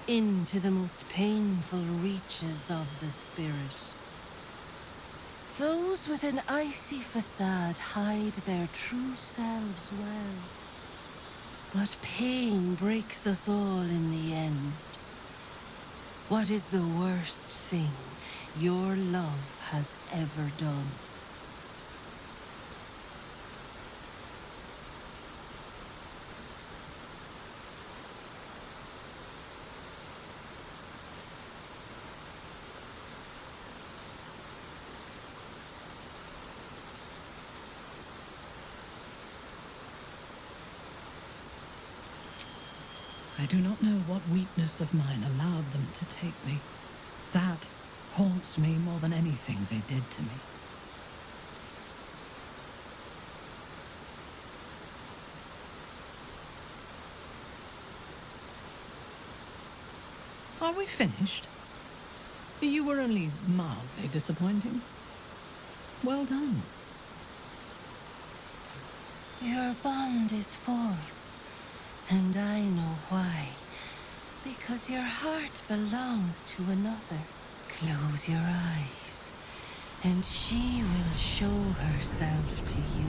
into the most painful reaches of the spirit. Those with an icy facade hide their true selves well, but pain breaks us all in the end. What is the worst thing your love has ever done? I do not know what weakness of mine allowed them to take me. That haunts me more than anything they did to me. Are we finished? You were only mildly disappointing. Well done. Your bond is false, and I know why. Because your heart belongs to another. Close your eyes, and she will show herself to you.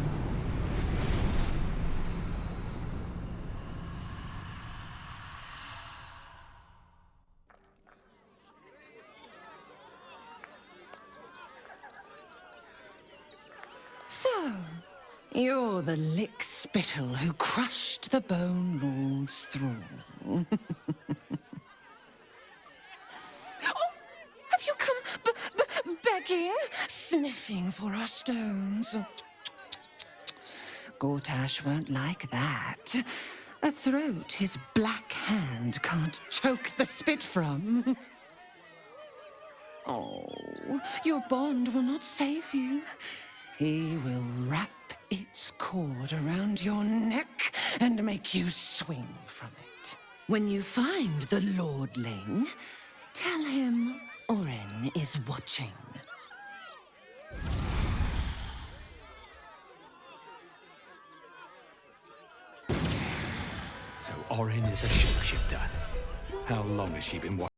So, you're the lick-spittle who crushed the Bone Lord's thrall. Oh, have you come begging, sniffing for our stones? Gortash won't like that. A throat his black hand can't choke the spit from. Oh, your bond will not save you. He will wrap its cord around your neck and make you swing from it. When you find the Lordling, tell him Orin is watching. So Orin is a shapeshifter. How long has she been watching?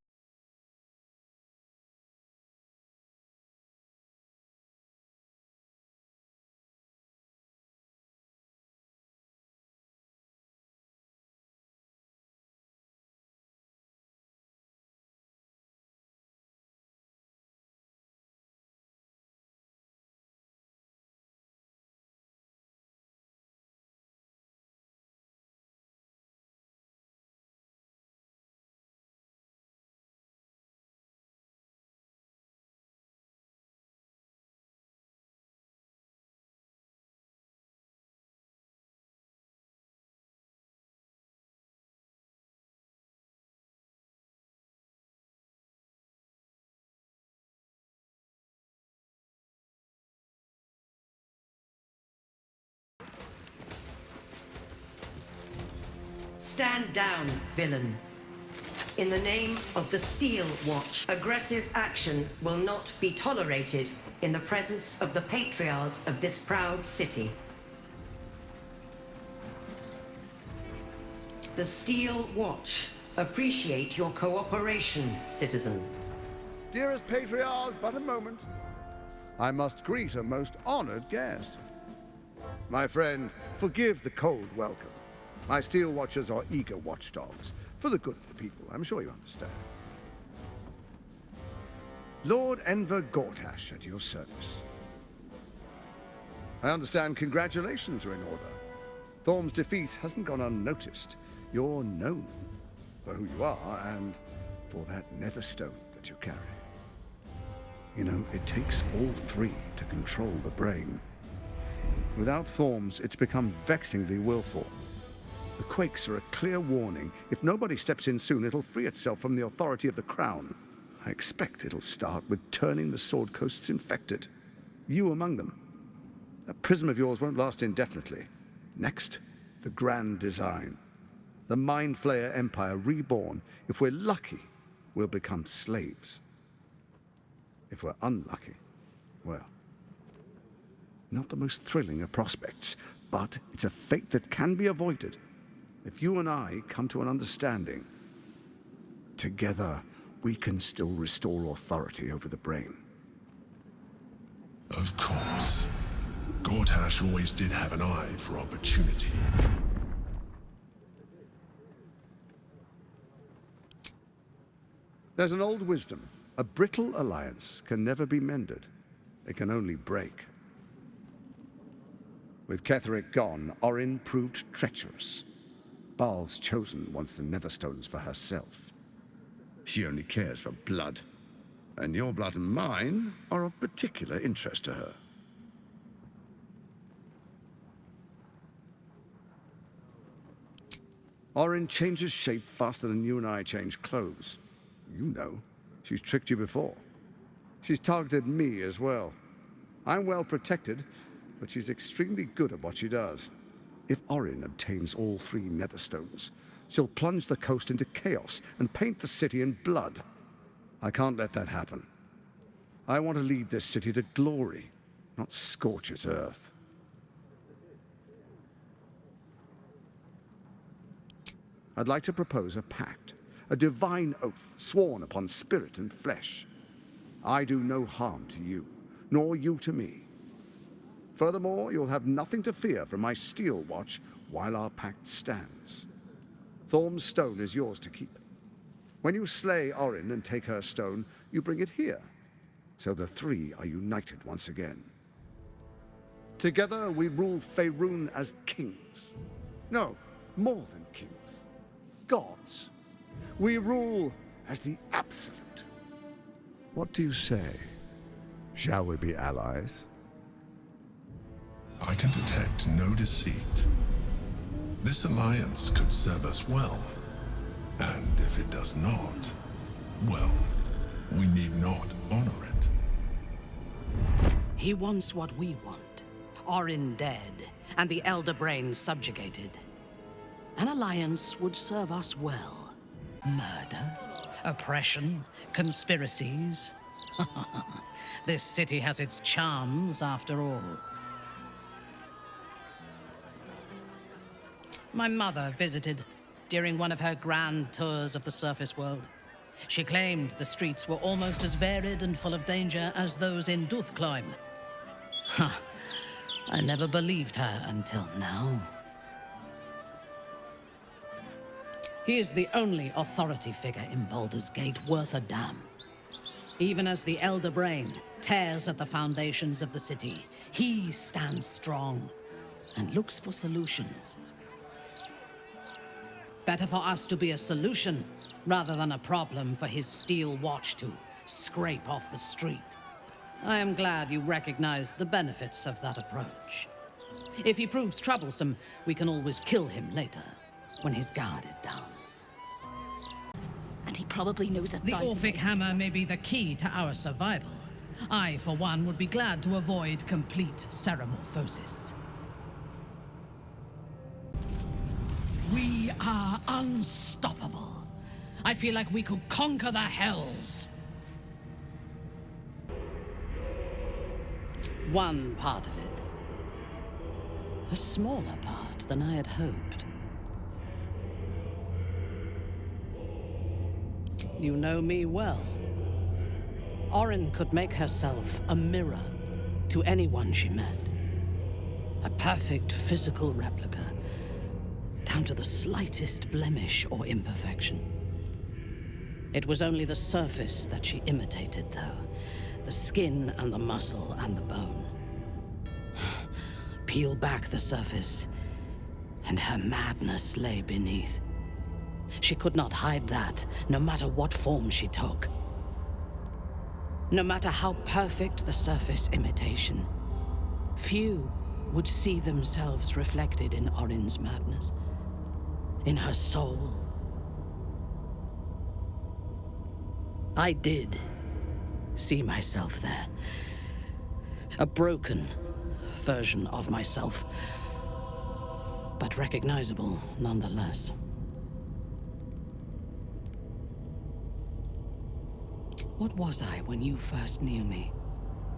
Stand down, villain. In the name of the Steel Watch, aggressive action will not be tolerated in the presence of the patriarchs of this proud city. The Steel Watch appreciate your cooperation, citizen. Dearest patriarchs, but a moment. I must greet a most honored guest. My friend, forgive the cold welcome. My Steel Watchers are eager watchdogs, for the good of the people, I'm sure you understand. Lord Enver Gortash at your service. I understand congratulations are in order. Thorm's defeat hasn't gone unnoticed. You're known for who you are and for that nether stone that you carry. You know, it takes all three to control the brain. Without Thorm's, it's become vexingly willful. The quakes are a clear warning. If nobody steps in soon, it'll free itself from the authority of the Crown. I expect it'll start with turning the Sword Coasts infected. You among them. That prism of yours won't last indefinitely. Next, the grand design. The Mind Flayer Empire reborn. If we're lucky, we'll become slaves. If we're unlucky, well, not the most thrilling of prospects, but it's a fate that can be avoided. If you and I come to an understanding, together we can still restore authority over the brain. Of course. Gortash always did have an eye for opportunity. There's an old wisdom. A brittle alliance can never be mended. It can only break. With Ketheric gone, Orin proved treacherous. Baal's chosen wants the Netherstones for herself. She only cares for blood. And your blood and mine are of particular interest to her. Orin changes shape faster than you and I change clothes. You know, she's tricked you before. She's targeted me as well. I'm well protected, but she's extremely good at what she does. If Orin obtains all three Netherstones, she'll plunge the coast into chaos and paint the city in blood. I can't let that happen. I want to lead this city to glory, not scorch its earth. I'd like to propose a pact, a divine oath sworn upon spirit and flesh. I do no harm to you, nor you to me. Furthermore, you'll have nothing to fear from my steel watch while our pact stands. Thorm's stone is yours to keep. When you slay Orin and take her stone, you bring it here, so the three are united once again. Together we rule Faerun as kings. No, more than kings. Gods. We rule as the Absolute. What do you say? Shall we be allies? I can detect no deceit. This alliance could serve us well. And if it does not, well, we need not honor it. He wants what we want. Orin dead, and the Elder Brain subjugated. An alliance would serve us well. Murder, oppression, conspiracies. This city has its charms, after all. My mother visited during one of her grand tours of the surface world. She claimed the streets were almost as varied and full of danger as those in Duthcloim. I never believed her until now. He is the only authority figure in Baldur's Gate worth a damn. Even as the Elder Brain tears at the foundations of the city, he stands strong and looks for solutions. Better for us to be a solution rather than a problem for his steel watch to scrape off the street. I am glad you recognize the benefits of that approach. If he proves troublesome, we can always kill him later, when his guard is down. And he probably knows The Orphic Hammer may be the key to our survival. I, for one, would be glad to avoid complete ceramorphosis. We are unstoppable. I feel like we could conquer the hells. One part of it. A smaller part than I had hoped. You know me well. Orin could make herself a mirror to anyone she met. A perfect physical replica, down to the slightest blemish or imperfection. It was only the surface that she imitated, though. The skin and the muscle and the bone. Peel back the surface, and her madness lay beneath. She could not hide that, no matter what form she took. No matter how perfect the surface imitation, few would see themselves reflected in Orin's madness. In her soul. I did see myself there. A broken version of myself, but recognizable nonetheless. What was I when you first knew me?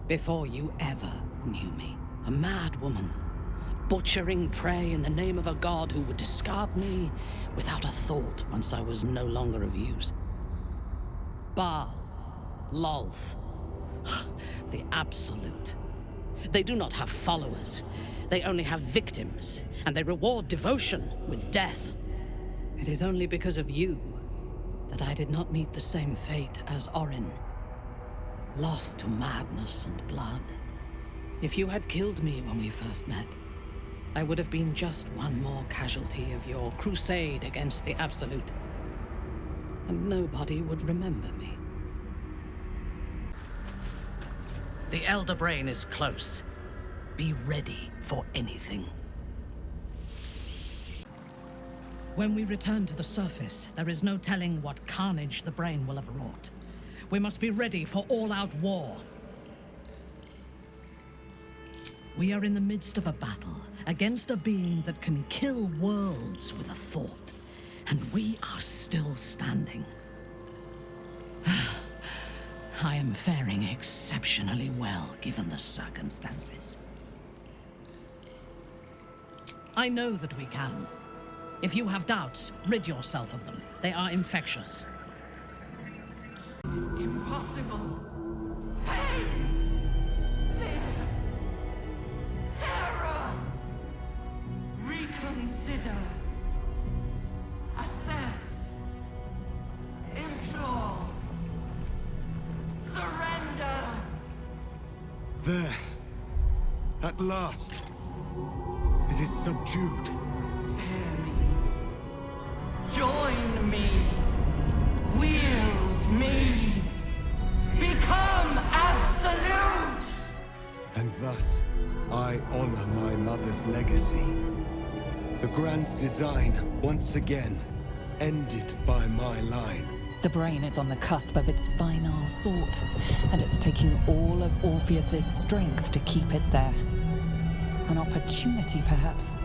Before you ever knew me? A mad woman, butchering prey in the name of a god who would discard me without a thought once I was no longer of use. Baal, Lolth, the Absolute. They do not have followers. They only have victims, and they reward devotion with death. It is only because of you that I did not meet the same fate as Orin. Lost to madness and blood. If you had killed me when we first met, I would have been just one more casualty of your crusade against the Absolute. And nobody would remember me. The Elder Brain is close. Be ready for anything. When we return to the surface, there is no telling what carnage the Brain will have wrought. We must be ready for all-out war. We are in the midst of a battle against a being that can kill worlds with a thought, and we are still standing. I am faring exceptionally well, given the circumstances. I know that we can. If you have doubts, rid yourself of them. They are infectious. Impossible. Pain. Fear. Terror. Reconsider. Assess. Implore. Surrender. There. At last. It is subdued. Spare me. Join me. Wield me. Become absolute! And thus, I honor my mother's legacy. The grand design, once again, ended by my line. The brain is on the cusp of its final thought, and it's taking all of Orpheus's strength to keep it there. An opportunity, perhaps.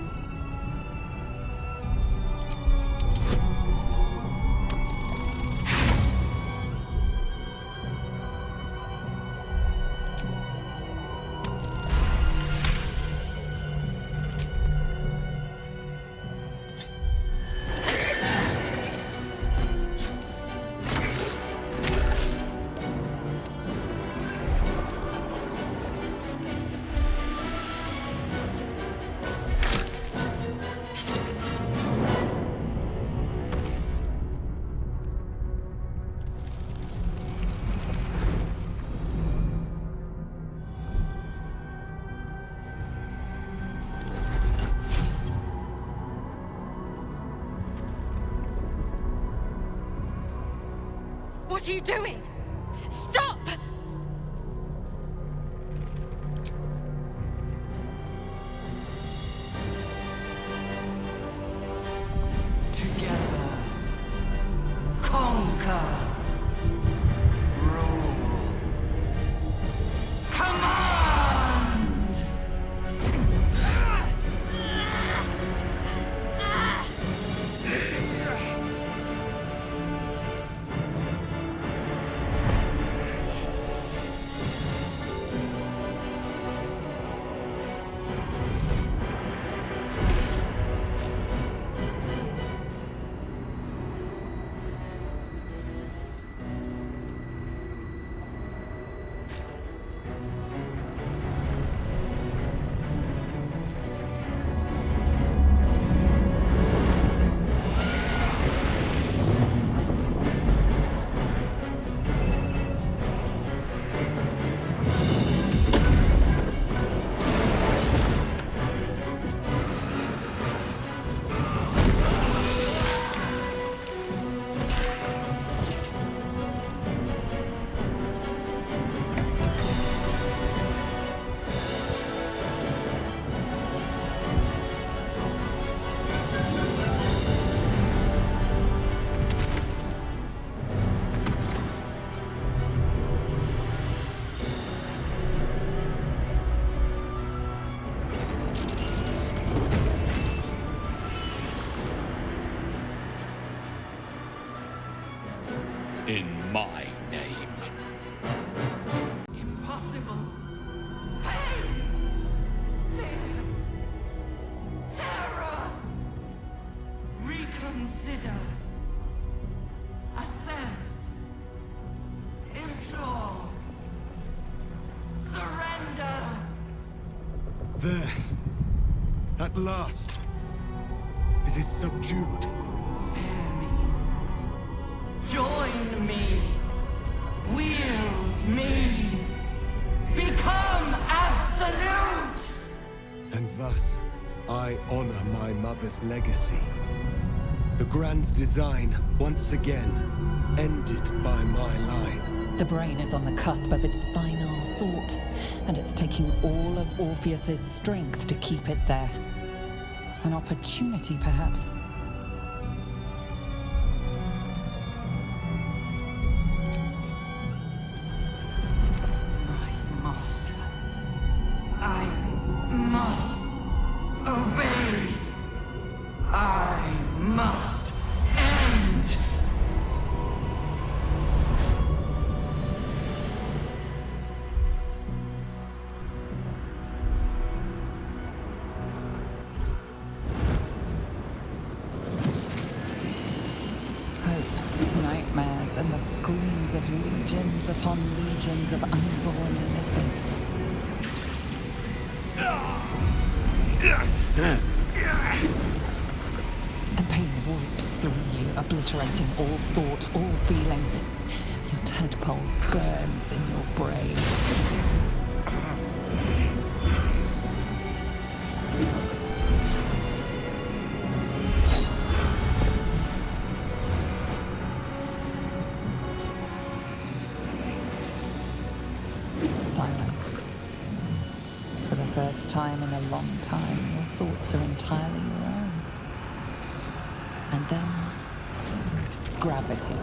What are you doing? Stop! Together. Conquer. Rule. Command! In my name. Impossible. Pain. Fear. Terror. Reconsider. Assess. Implore. Surrender. There. At last. It is subdued. Spare me. Join me. Wield me. Become absolute! And thus, I honor my mother's legacy. The grand design, once again, ended by my line. The brain is on the cusp of its final thought, and it's taking all of Orpheus's strength to keep it there. An opportunity, perhaps. I must obey. I must end. nightmares and the screams of legions upon legions of unborn lipids. The pain rips through you, obliterating all thought, all feeling. Your tadpole burns in your brain. Silence. For the first time in a long time, your thoughts are entirely your own. And then, gravity.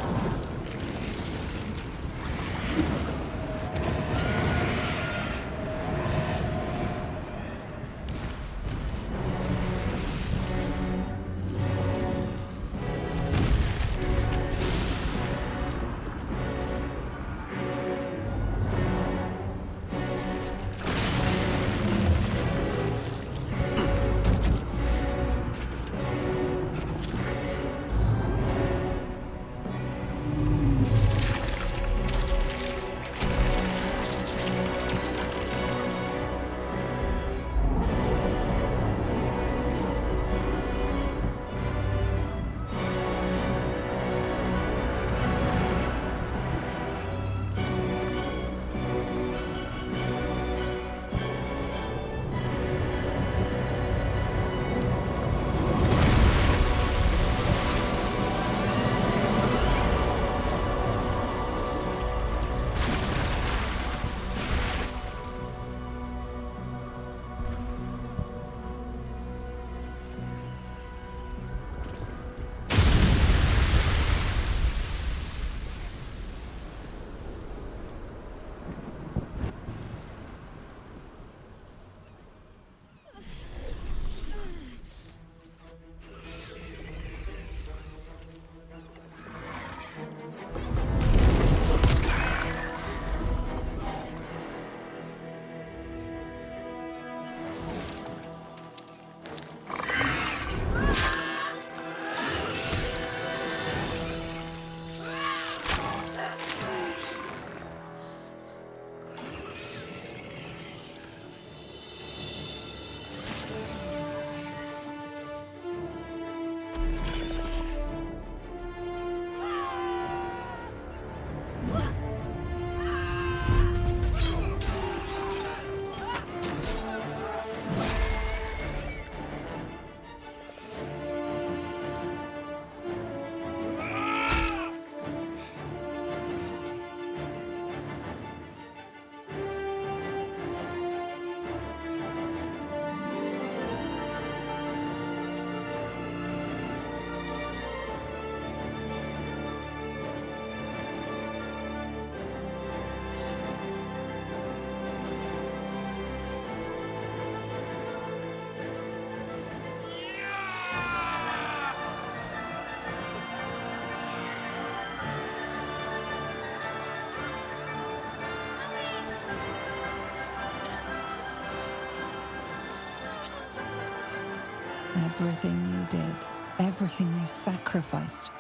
Everything you did, everything you sacrificed,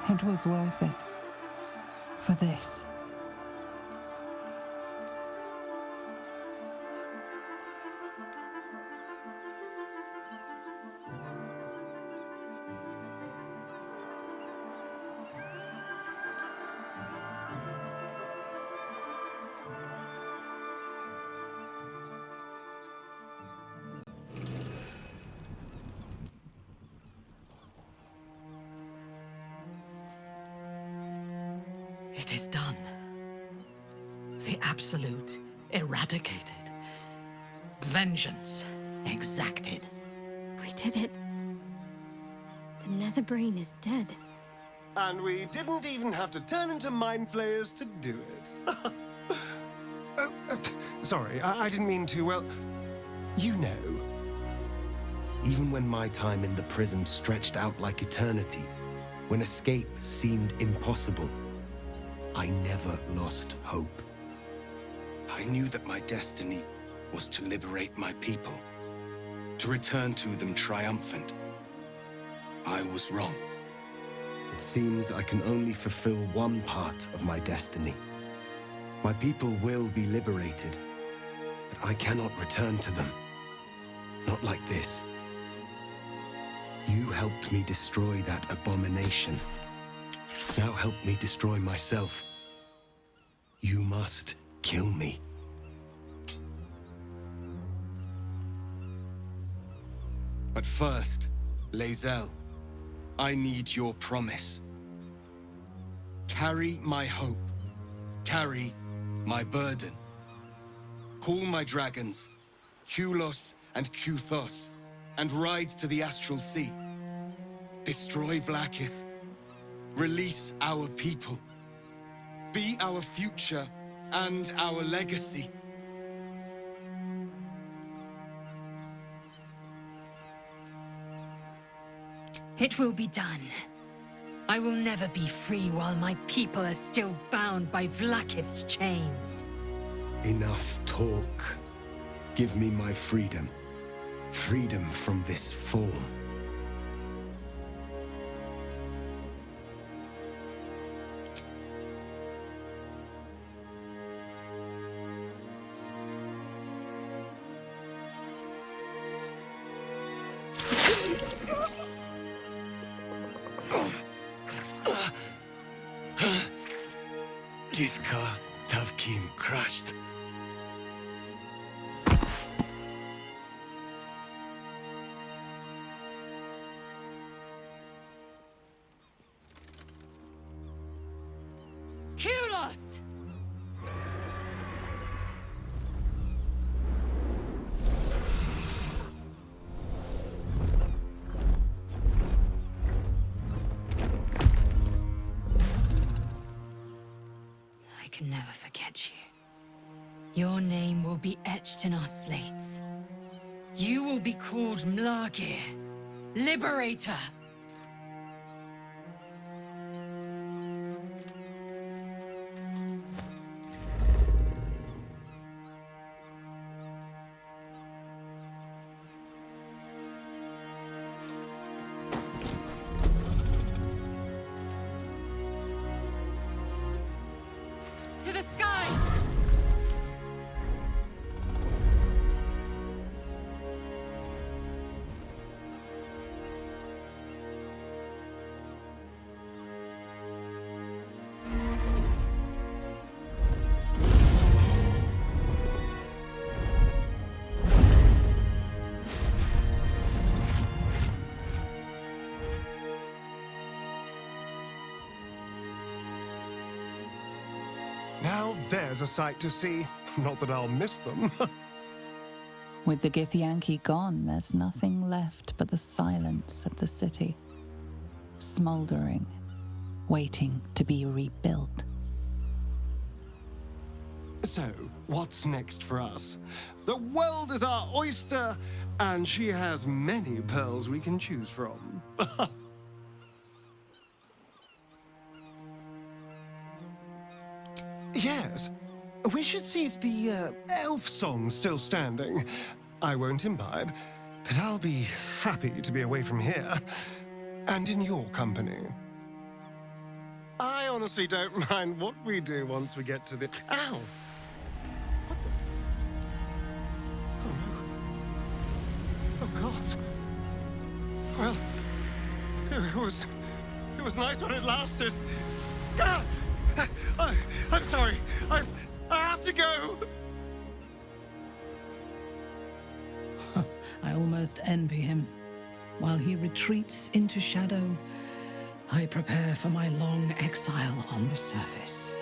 it was worth it. For this. It is done. The Absolute eradicated. Vengeance exacted. We did it. The Nether Brain is dead. And we didn't even have to turn into mind flayers to do it. Sorry, I didn't mean to, well, you know. Even when my time in the prism stretched out like eternity, when escape seemed impossible, I never lost hope. I knew that my destiny was to liberate my people, to return to them triumphant. I was wrong. It It seems I can only fulfill one part of my destiny. My people will be liberated, but I cannot return to them. Not like this. You helped me destroy that abomination. Now help me destroy myself. You must kill me. But first, Lae'zel, I need your promise. Carry my hope. Carry my burden. Call my dragons, Kulos and Kuthos, and ride to the Astral Sea. Destroy Vlaakith. Release our people. Be our future and our legacy. It will be done. I will never be free while my people are still bound by Vlaakith's chains. Enough talk. Give me my freedom. Freedom from this form. Githka Tavkim crashed. Kulos! I can never forget you. Your name will be etched in our slates. You will be called Mlagir, Liberator. To the skies! Now there's a sight to see. Not that I'll miss them. With the Githyanki gone, there's nothing left but the silence of the city. Smoldering, waiting to be rebuilt. So, what's next for us? The world is our oyster, and she has many pearls we can choose from. Yes, we should see if the elf song's still standing. I won't imbibe, but I'll be happy to be away from here, and in your company. I honestly don't mind what we do once we get to the... Ow! What the... Oh no. Oh God. Well, it was nice when it lasted. Ah! I'm sorry. I have to go. I almost envy him. While he retreats into shadow, I prepare for my long exile on the surface.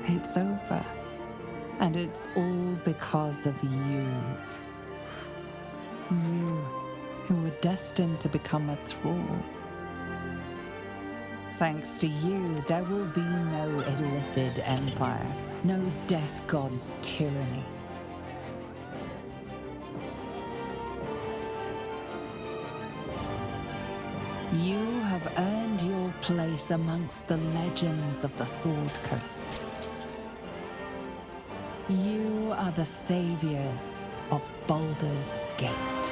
It's over. And it's all because of you. You, who were destined to become a thrall. Thanks to you, there will be no Illithid empire, no death god's tyranny. You have earned your place amongst the legends of the Sword Coast. You are the saviors of Baldur's Gate.